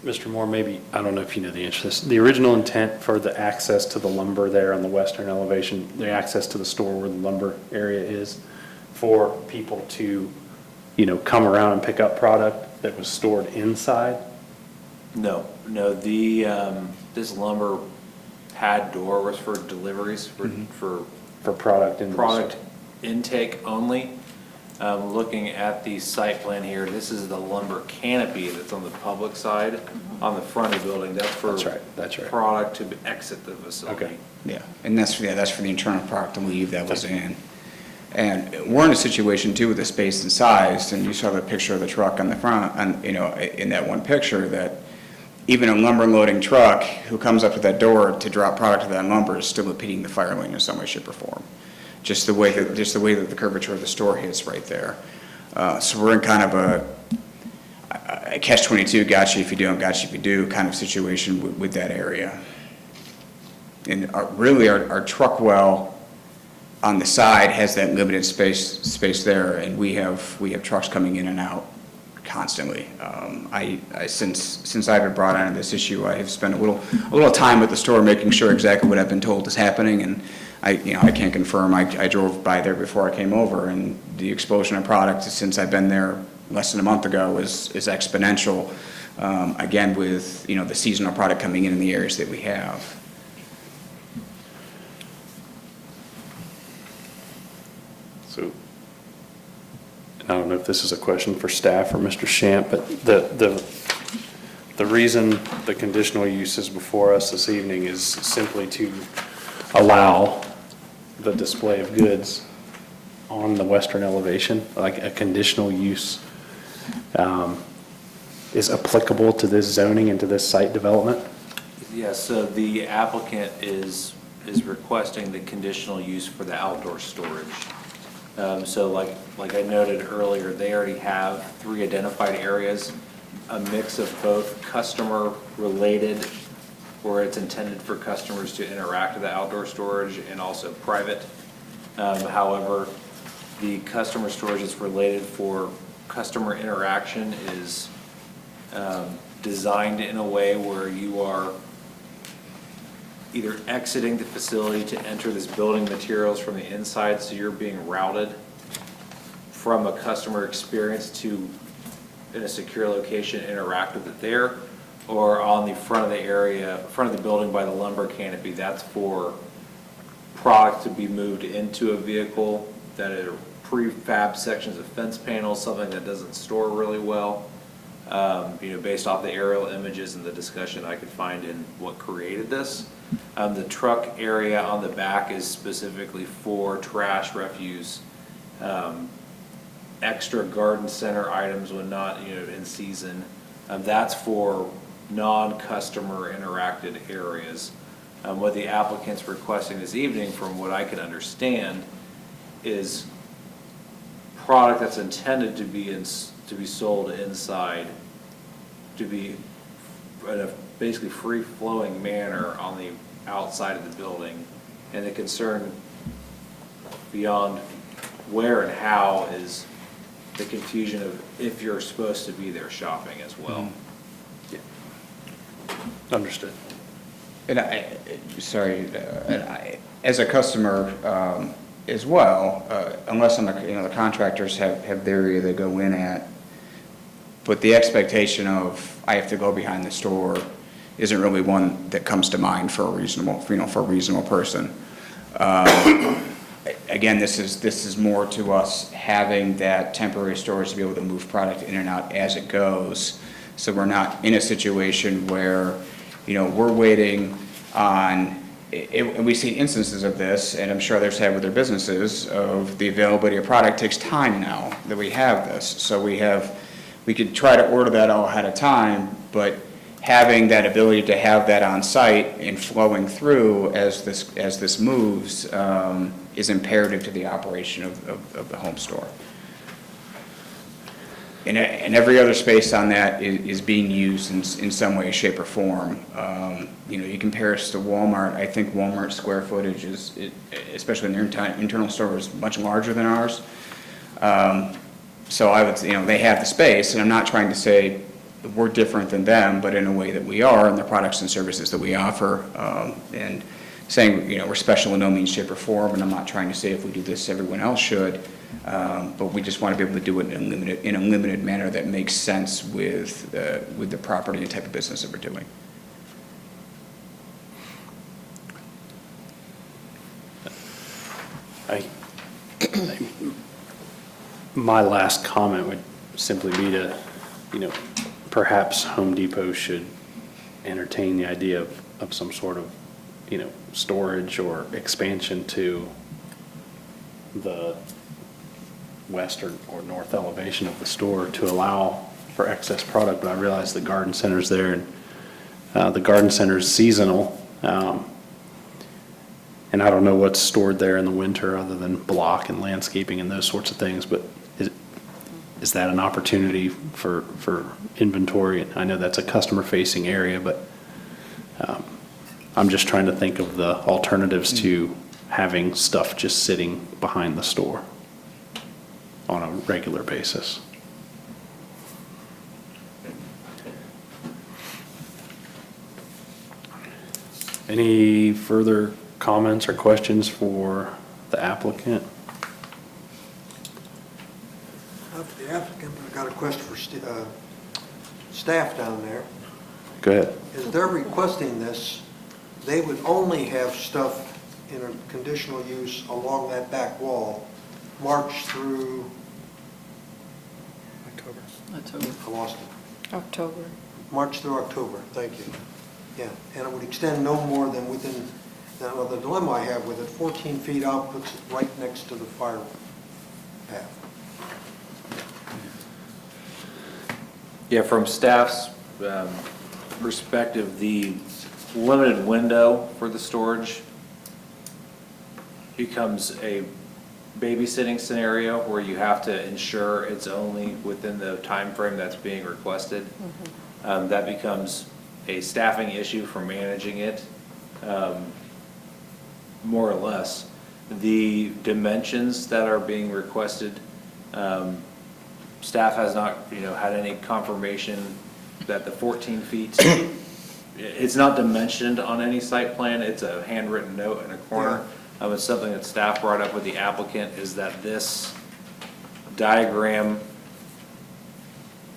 Mr. Moore, maybe, I don't know if you know the answer to this, the original intent for the access to the lumber there on the western elevation, the access to the store where the lumber area is, for people to, you know, come around and pick up product that was stored inside? No, this lumber pad door was for deliveries, for For product in the product intake only. Looking at the site plan here, this is the lumber canopy that's on the public side, on the front of the building. That's for That's right. product to exit the facility. Okay. Yeah, and that's for the internal product to leave that was in. And we're in a situation too with the space and size, and you saw the picture of the truck on the front, and, you know, in that one picture, that even a lumber loading truck who comes up to that door to drop product to that lumber is still impeding the fire lane in some way, shape, or form. Just the way that the curvature of the store hits right there. So we're in kind of a catch-22, gotcha if you don't, gotcha if you do kind of situation with that area. And our truck well on the side has that limited space there, and we have trucks coming in and out constantly. Since I've been brought on this issue, I have spent a little time at the store making sure exactly what I've been told is happening, and I can't confirm, I drove by there before I came over, and the explosion of product since I've been there less than a month ago is exponential, again, with, the seasonal product coming in the areas that we have. So, and I don't know if this is a question for staff or Mr. Shamp, but the reason the conditional use is before us this evening is simply to allow the display of goods on the western elevation, like a conditional use is applicable to this zoning and to this site development? Yes, so the applicant is requesting the conditional use for the outdoor storage. So like I noted earlier, they already have 3 identified areas, a mix of both customer-related, where it's intended for customers to interact with the outdoor storage, and also private. However, the customer storage that's related for customer interaction is designed in a way where you are either exiting the facility to enter this building materials from the inside, so you're being routed from a customer experience to, in a secure location, interact with it there, or on the front of the area, front of the building by the lumber canopy, that's for product to be moved into a vehicle that are prefab sections of fence panels, something that doesn't store really well. Based off the aerial images and the discussion I could find in what created this. The truck area on the back is specifically for trash, refuse, extra garden center items when not, in season. That's for non-customer interacted areas. What the applicant's requesting this evening, from what I can understand, is product that's intended to be sold inside, to be in a basically free-flowing manner on the outside of the building. And the concern beyond where and how is the confusion of if you're supposed to be there shopping as well. Yeah. Understood. And as a customer as well, unless the contractors have their area they go in at, but the expectation of I have to go behind the store isn't really one that comes to mind for a reasonable person. Again, this is more to us having that temporary storage to be able to move product in and out as it goes. So we're not in a situation where, we're waiting on, and we see instances of this, and I'm sure others have with their businesses, of the availability of product takes time now that we have this. So we could try to order that all ahead of time, but having that ability to have that on site and flowing through as this moves is imperative to the operation of the home store. And every other space on that is being used in some way, shape, or form. You compare us to Walmart, I think Walmart's square footage especially in their internal store, is much larger than ours. So I would, they have the space, and I'm not trying to say we're different than them, but in a way that we are in the products and services that we offer, and saying, we're special in no means, shape, or form, and I'm not trying to say if we do this, everyone else should, but we just want to be able to do it in a limited manner that makes sense with the property and type of business that we're doing. My last comment would simply be to, perhaps Home Depot should entertain the idea of some sort of, storage or expansion to the western or north elevation of the store to allow for excess product. But I realize the garden center's there, and the garden center's seasonal. And I don't know what's stored there in the winter other than block and landscaping and those sorts of things, but is that an opportunity for inventory? And I know that's a customer-facing area, but I'm just trying to think of the alternatives to having stuff just sitting behind the store on a regular basis. Any further comments or questions for the applicant? For the applicant, I've got a question for staff down there. Go ahead. As they're requesting this, they would only have stuff in a conditional use along that back wall, March through, I lost it, October. March through October, thank you. Yeah, and it would extend no more than within, now the dilemma I have with it, 14 feet out puts it right next to the fire path. Yeah, from staff's perspective, the limited window for the storage becomes a babysitting scenario where you have to ensure it's only within the time frame that's being requested. That becomes a staffing issue for managing it, more or less. The dimensions that are being requested, staff has not, had any confirmation that the 14 feet, it's not dimensioned on any site plan, it's a handwritten note in a corner. It's something that staff brought up with the applicant, is that this diagram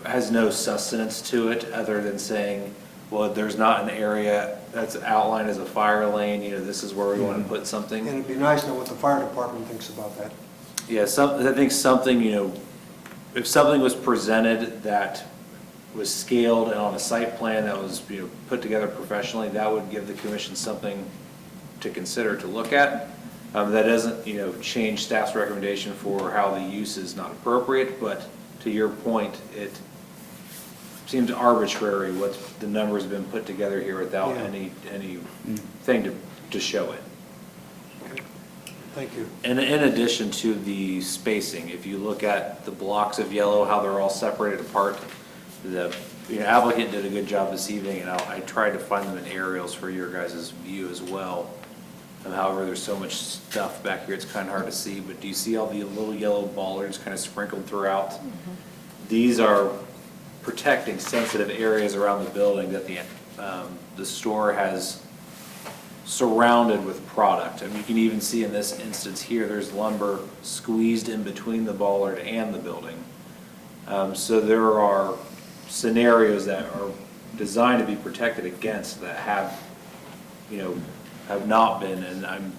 has no sustenance to it, other than saying, well, there's not an area that's outlined as a fire lane, this is where we want to put something. And it'd be nice to know what the fire department thinks about that. Yeah, I think something, if something was presented that was scaled and on a site plan that was, put together professionally, that would give the commission something to consider, to look at. That doesn't, change staff's recommendation for how the use is not appropriate, but to your point, it seems arbitrary what the number's been put together here without anything to show it. Okay. Thank you. And in addition to the spacing, if you look at the blocks of yellow, how they're all separated apart, the applicant did a good job this evening, and I tried to find them in aerials for your guys' view as well. And however, there's so much stuff back here, it's kind of hard to see, but do you see all the little yellow bollards kind of sprinkled throughout? These are protecting sensitive areas around the building that the store has surrounded with product. I mean, you can even see in this instance here, there's lumber squeezed in between the bollard and the building. So there are scenarios that are designed to be protected against that have not been, and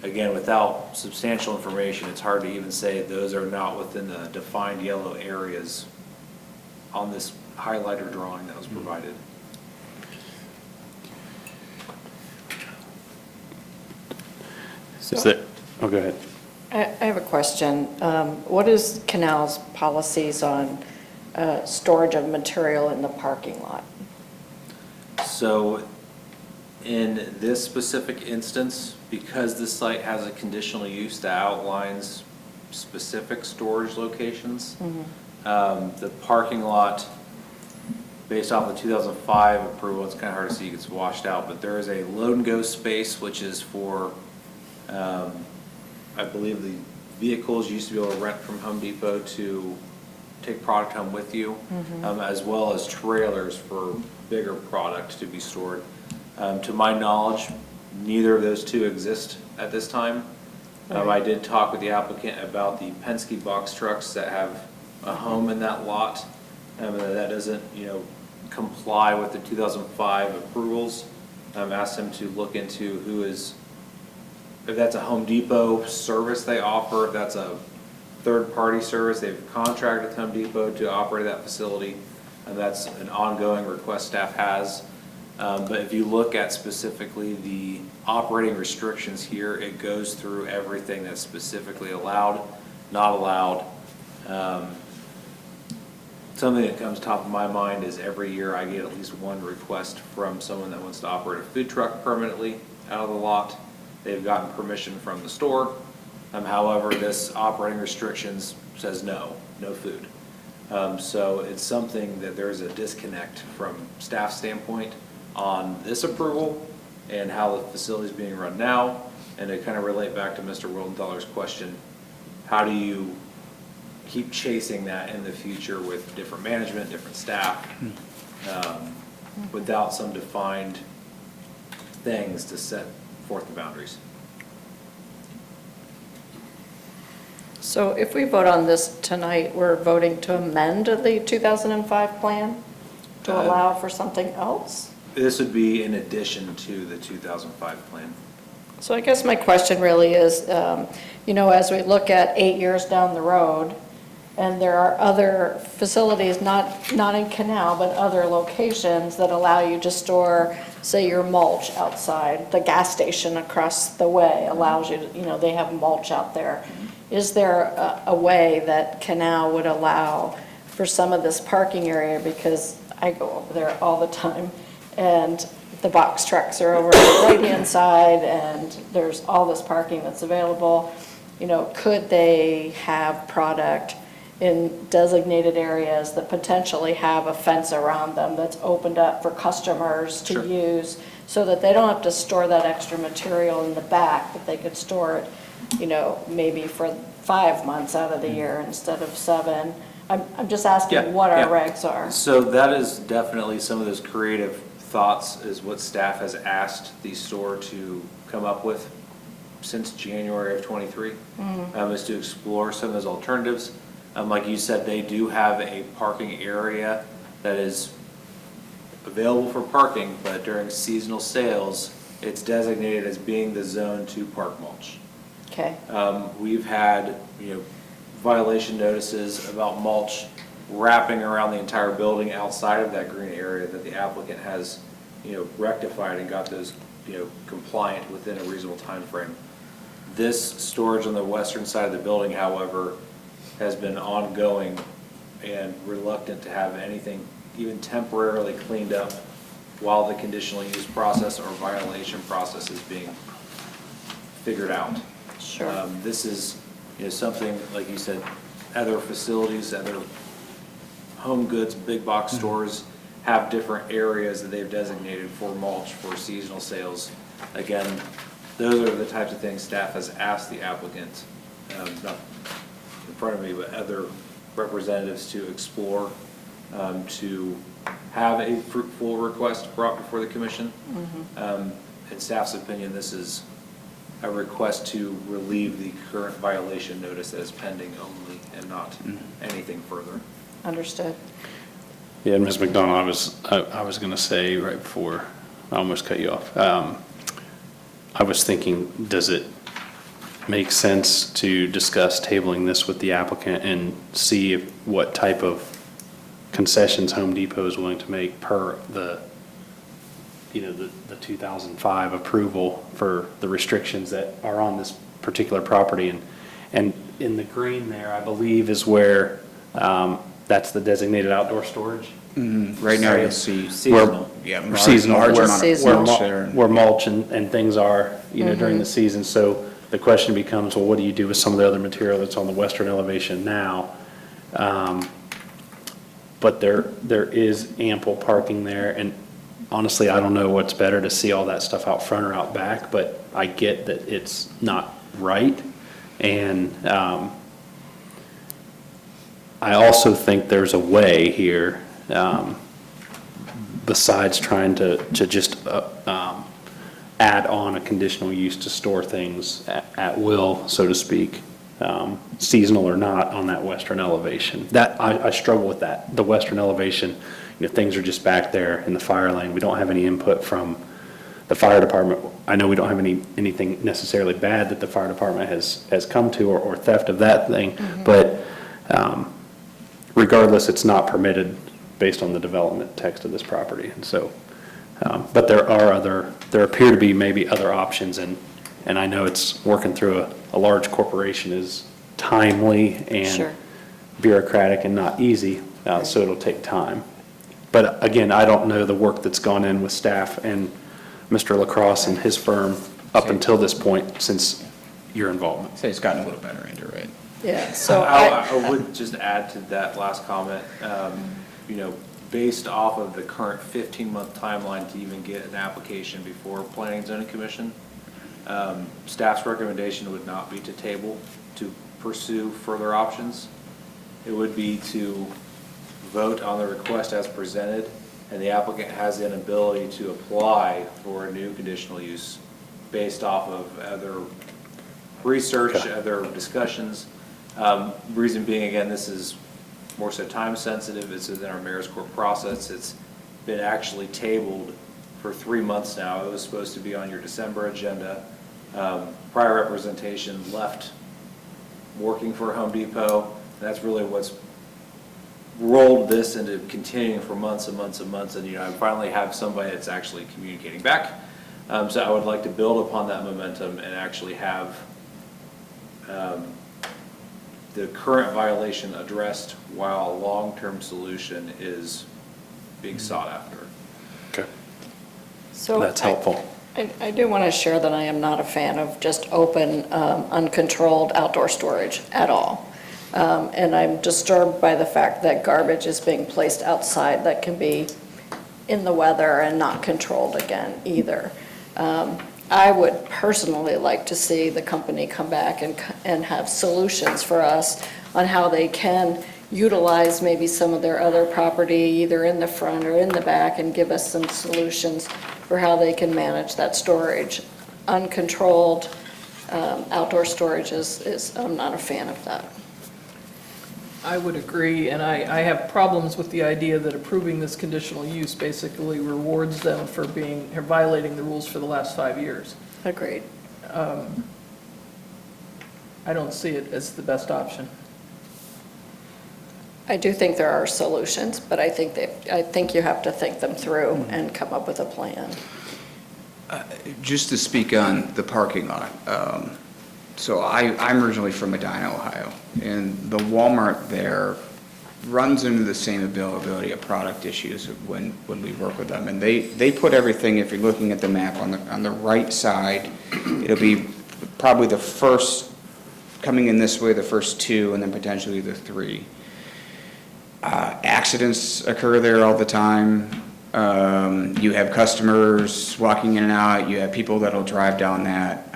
again, without substantial information, it's hard to even say those are not within the defined yellow areas on this highlighter drawing that was provided. Is that, oh, go ahead. I have a question. What is Canal's policies on storage of material in the parking lot? So in this specific instance, because this site has a conditional use that outlines specific storage locations, the parking lot, based off the 2005 approval, it's kind of hard to see, it gets washed out, but there is a load and go space, which is for, I believe the vehicles you used to be able to rent from Home Depot to take product home with you, as well as trailers for bigger product to be stored. To my knowledge, neither of those two exist at this time. I did talk with the applicant about the Penske box trucks that have a home in that lot, that doesn't, comply with the 2005 approvals. Asked him to look into if that's a Home Depot service they offer, if that's a third-party service, they've contracted with Home Depot to operate that facility, and that's an ongoing request staff has. But if you look at specifically the operating restrictions here, it goes through everything that's specifically allowed, not allowed. Something that comes top of my mind is every year I get at least one request from someone that wants to operate a food truck permanently out of the lot. They've gotten permission from the store. However, this operating restrictions says no food. So it's something that there's a disconnect from staff standpoint on this approval and how the facility is being run now. And to kind of relate back to Mr. Wildenthaler's question, how do you keep chasing that in the future with different management, different staff, without some defined things to set forth the boundaries. So if we vote on this tonight, we're voting to amend the 2005 plan to allow for something else? This would be in addition to the 2005 plan. So I guess my question really is, as we look at 8 years down the road, and there are other facilities, not in Canal, but other locations that allow you to store, say, your mulch outside. The gas station across the way allows you to, they have mulch out there. Is there a way that Canal would allow for some of this parking area? Because I go over there all the time, and the box trucks are over on the right-hand side, and there's all this parking that's available. Could they have product in designated areas that potentially have a fence around them that's opened up for customers to Sure. use, so that they don't have to store that extra material in the back, but they could store it, maybe for 5 months out of the year instead of 7? I'm just Yeah, asking what our yeah. regs are. So that is definitely some of those creative thoughts is what staff has asked the store to come up with since January of '23, is to explore some of those alternatives. Like you said, they do have a parking area that is available for parking, but during seasonal sales, it's designated as being the zone to park mulch. Okay, We've had, violation notices about mulch wrapping around the entire building outside of that green area that the applicant has, rectified and got those, compliant within a reasonable time frame. This storage on the western side of the building, however, has been ongoing and reluctant to have anything even temporarily cleaned up while the conditional use process or violation process is being figured out. sure. This is, something, like you said, other facilities, other home goods, big box stores have different areas that they've designated for mulch for seasonal sales. Again, those are the types of things staff has asked the applicant, not in front of me, but other representatives to explore, to have a fruitful request brought before the commission. In staff's opinion, this is a request to relieve the current violation notice that is pending only and not anything further. Understood. Yeah, Ms. McDonald, I was going to say right before, I almost cut you off. I was thinking, does it make sense to discuss tabling this with the applicant and see what type of concessions Home Depot is willing to make per the 2005 approval for the restrictions that are on this particular property? And in the green there, I believe, is where that's the designated outdoor storage. Right now, you'll see. Seasonal. Yeah, Seasonal, large where- amount of Seasonal. mulch there. Where mulch and things are, during the season. So the question becomes, well, what do you do with some of the other material that's on the western elevation now? But there is ample parking there, and honestly, I don't know what's better, to see all that stuff out front or out back, but I get that it's not right. And I also think there's a way here, besides trying to just add on a conditional use to store things at will, so to speak, seasonal or not, on that western elevation. That, I struggle with that. The western elevation, things are just back there in the fire lane. We don't have any input from the fire department. I know we don't have anything necessarily bad that the fire department has come to, or theft of that thing, but regardless, it's not permitted based on the development text of this property. And so, but there appear to be maybe other options, and I know it's working through a large corporation is timely and Sure. bureaucratic and not easy, so it'll take time. But again, I don't know the work that's gone in with staff and Mr. LaCrosse and his firm up until this point since your involvement. Say it's gotten a little better, Andrew, right? Yeah, so I would just add to that last comment, based off of the current 15-month timeline to even get an application before Planning and Zoning Commission, staff's recommendation would not be to table, to pursue further options. It would be to vote on the request as presented, and the applicant has an ability to apply for a new conditional use based off of other research, other discussions. Reason being, again, this is more so time sensitive, it's within our mayor's court process, it's been actually tabled for 3 months now. It was supposed to be on your December agenda. Prior representation left working for Home Depot. That's really what's rolled this into continuing for months and months and months, and, I finally have somebody that's actually communicating back. So I would like to build upon that momentum and actually have the current violation addressed while a long-term solution is being sought after. Okay. So That's helpful. I do want to share that I am not a fan of just open, uncontrolled outdoor storage at all. And I'm disturbed by the fact that garbage is being placed outside that can be in the weather and not controlled again either. I would personally like to see the company come back and have solutions for us on how they can utilize maybe some of their other property, either in the front or in the back, and give us some solutions for how they can manage that storage. Uncontrolled outdoor storage is, I'm not a fan of that. I would agree, and I have problems with the idea that approving this conditional use basically rewards them for violating the rules for the last 5 years. Agreed. I don't see it as the best option. I do think there are solutions, but I think you have to think them through and come up with a plan. Just to speak on the parking lot, so I'm originally from Medina, Ohio, and the Walmart there runs into the same availability of product issues when we work with them. And they put everything, if you're looking at the map, on the right side. It'll be probably the first, coming in this way, the first 2, and then potentially the 3. Accidents occur there all the time. You have customers walking in and out, you have people that'll drive down that,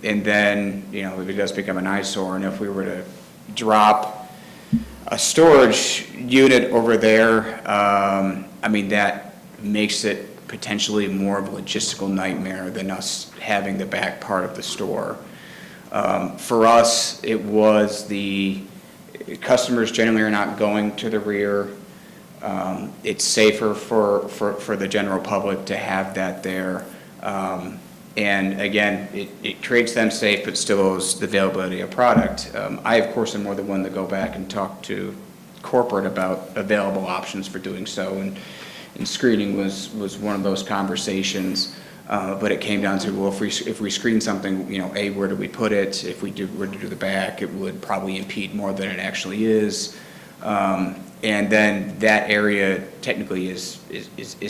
and then, if it does become an eyesore, and if we were to drop a storage unit over there, that makes it potentially more of a logistical nightmare than us having the back part of the store. For us, it was the customers generally are not going to the rear. It's safer for the general public to have that there. And again, it creates them safe, but still is the availability of product. I, of course, am more than one to go back and talk to corporate about available options for doing so. And screening was one of those conversations. But it came down to, well, if we screen something, A, where do we put it? If we were to do the back, it would probably impede more than it actually is. And then that area technically is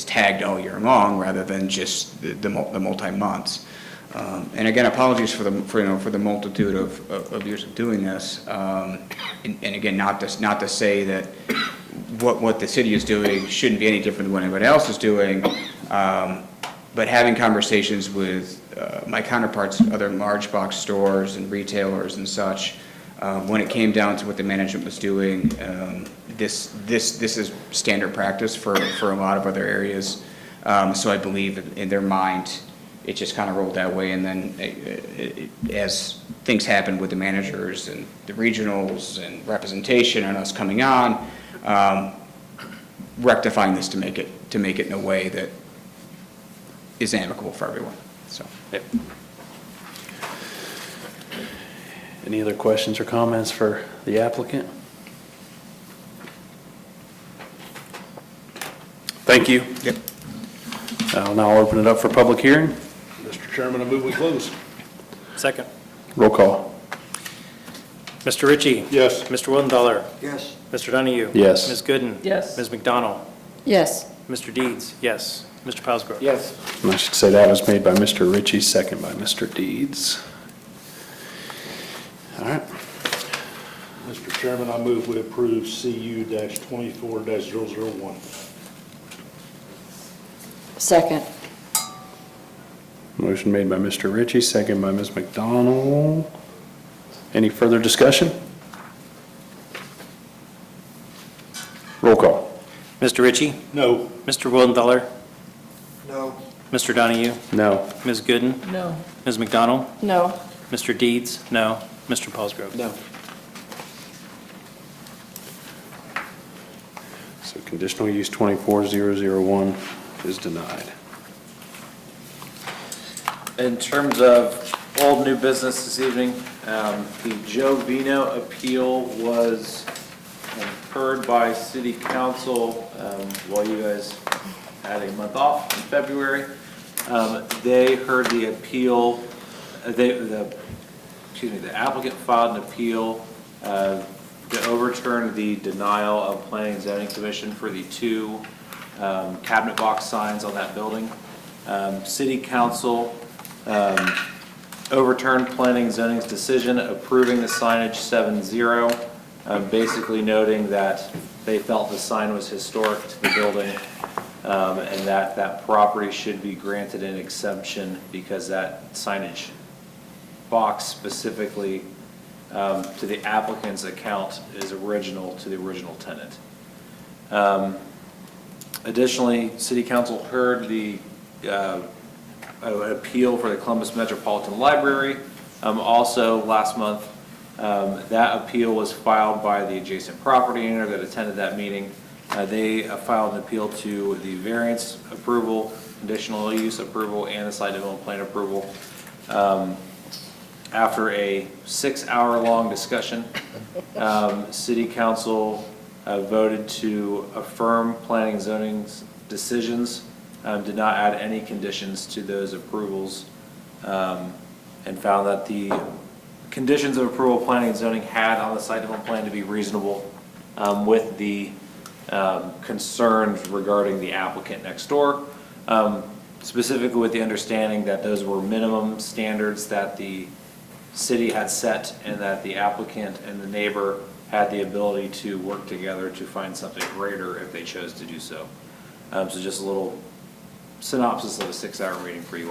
tagged all year long rather than just the multi-months. And again, apologies for the multitude of years of doing this. And again, not to say that what the city is doing shouldn't be any different than what anybody else is doing. But having conversations with my counterparts, other large box stores and retailers and such, when it came down to what the management was doing, this is standard practice for a lot of other areas. So I believe in their mind, it just kind of rolled that way. And then as things happened with the managers and the regionals and representation and us coming on, rectifying this to make it in a way that is amicable for everyone. So. Yep. Any other questions or comments for the applicant? Thank you. Yep. I'll now open it up for public hearing. Mr. Chairman, I move we close. Second. Roll call. Mr. Ritchie. Yes. Mr. Wildenthaler. Yes, Mr. Donahue. Yes. Ms. Gooden. Yes. Ms. McDonald. Yes. Mr. Deeds. Yes. Mr. Pelsgrove. Yes. And I should say that was made by Mr. Ritchie, second by Mr. Deeds. All right. Mr. Chairman, I move we approve CU-24-001. Second. Motion made by Mr. Ritchie, second by Ms. McDonald. Any further discussion? Roll call. Mr. Ritchie. No. Mr. Wildenthaler. no, Mr. Donahue? No. Ms. Gooden? No. Ms. McDonald? No. Mr. Deeds? No. Mr. Paulsgrove? No. So conditional use 24001 is denied. In terms of old new business this evening, the Joe Vino appeal was heard by city council while you guys had a month off in February. They heard the appeal, the applicant filed an appeal to overturn the denial of Planning and Zoning Commission for the two cabinet box signs on that building. City council overturned Planning and Zoning's decision approving the signage 7-0, basically noting that they felt the sign was historic to the building, and that property should be granted an exemption because that signage box specifically to the applicant's account is original to the original tenant. Additionally, City Council heard the appeal for the Columbus Metropolitan Library. Also, last month, that appeal was filed by the adjacent property owner that attended that meeting. They filed an appeal to the variance approval, conditional use approval, and the site development plan approval. After a 6-hour-long discussion, City Council voted to affirm Planning and Zoning's decisions, did not add any conditions to those approvals, and found that the conditions of approval Planning and Zoning had on the site development plan to be reasonable with the concerns regarding the applicant next door, specifically with the understanding that those were minimum standards that the city had set and that the applicant and the neighbor had the ability to work together to find something greater if they chose to do so. So just a little synopsis of a 6-hour meeting for you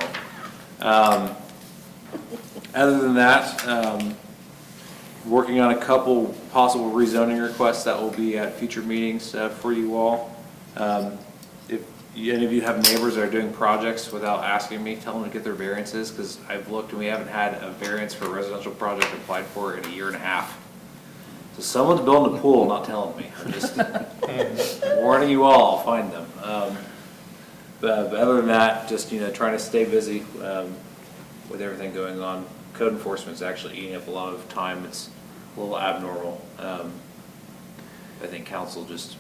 all. Other than that, working on a couple possible rezoning requests that will be at future meetings for you all. If any of you have neighbors that are doing projects without asking me, tell them to get their variances, because I've looked and we haven't had a variance for a residential project applied for in 1.5 years. So someone's building a pool, not telling me. I'm just warning you all, I'll find them. But other than that, just, trying to stay busy with everything going on. Code enforcement's actually eating up a lot of time. It's a little abnormal. I think council just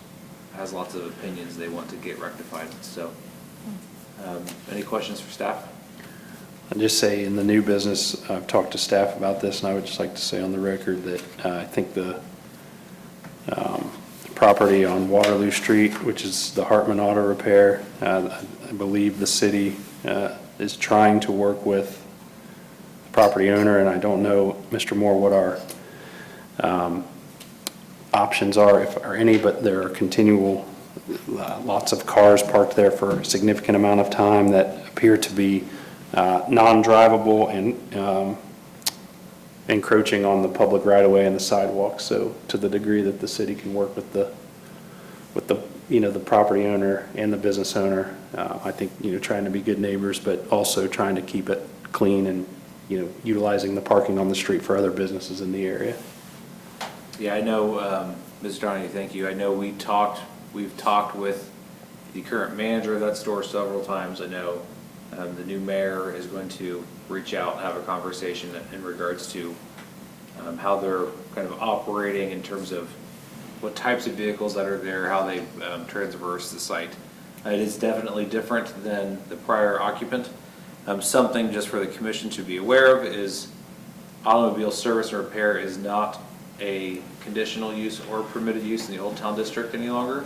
has lots of opinions they want to get rectified, so. Any questions for staff? I'd just say in the new business, I've talked to staff about this, and I would just like to say on the record that I think the property on Waterloo Street, which is the Hartman Auto Repair, I believe the city is trying to work with the property owner, and I don't know, Mr. Moore, what our options are, if are any, but there are continual, lots of cars parked there for a significant amount of time that appear to be non-drivable and encroaching on the public right-of-way and the sidewalk. So to the degree that the city can work with the the property owner and the business owner, I think, trying to be good neighbors, but also trying to keep it clean and, utilizing the parking on the street for other businesses in the area. Yeah, I know, Mr. Donahue, thank you. I know we've talked with the current manager of that store several times. I know the new mayor is going to reach out and have a conversation in regards to how they're kind of operating in terms of what types of vehicles that are there, how they traverse the site. It is definitely different than the prior occupant. Something just for the commission to be aware of is automobile service and repair is not a conditional use or permitted use in the Old Town District any longer.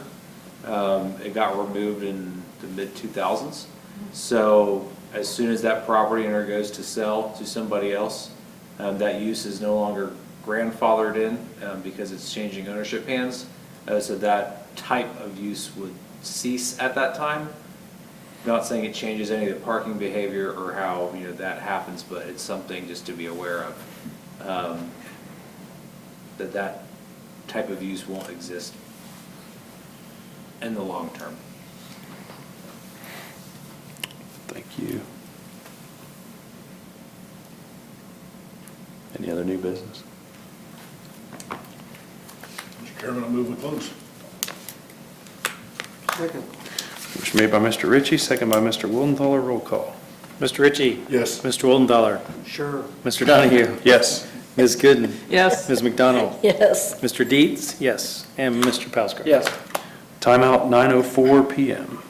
It got removed in the mid-2000s. So as soon as that property owner goes to sell to somebody else, that use is no longer grandfathered in because it's changing ownership hands. So that type of use would cease at that time. Not saying it changes any of the parking behavior or how that happens, but it's something just to be aware of. That type of use won't exist in the long term. Thank you. Any other new business? Mr. Chairman, I move we close. Second. Motion made by Mr. Ritchie, second by Mr. Wildenthaler. Roll call. Mr. Ritchie? Yes. Mr. Wildenthaler? Sure. Mr. Donahue? Yes. Ms. Gooden? Yes. Ms. McDonald? Yes. Mr. Dietz? Yes. And Mr. Pausker? Yes. Timeout 9:04 PM.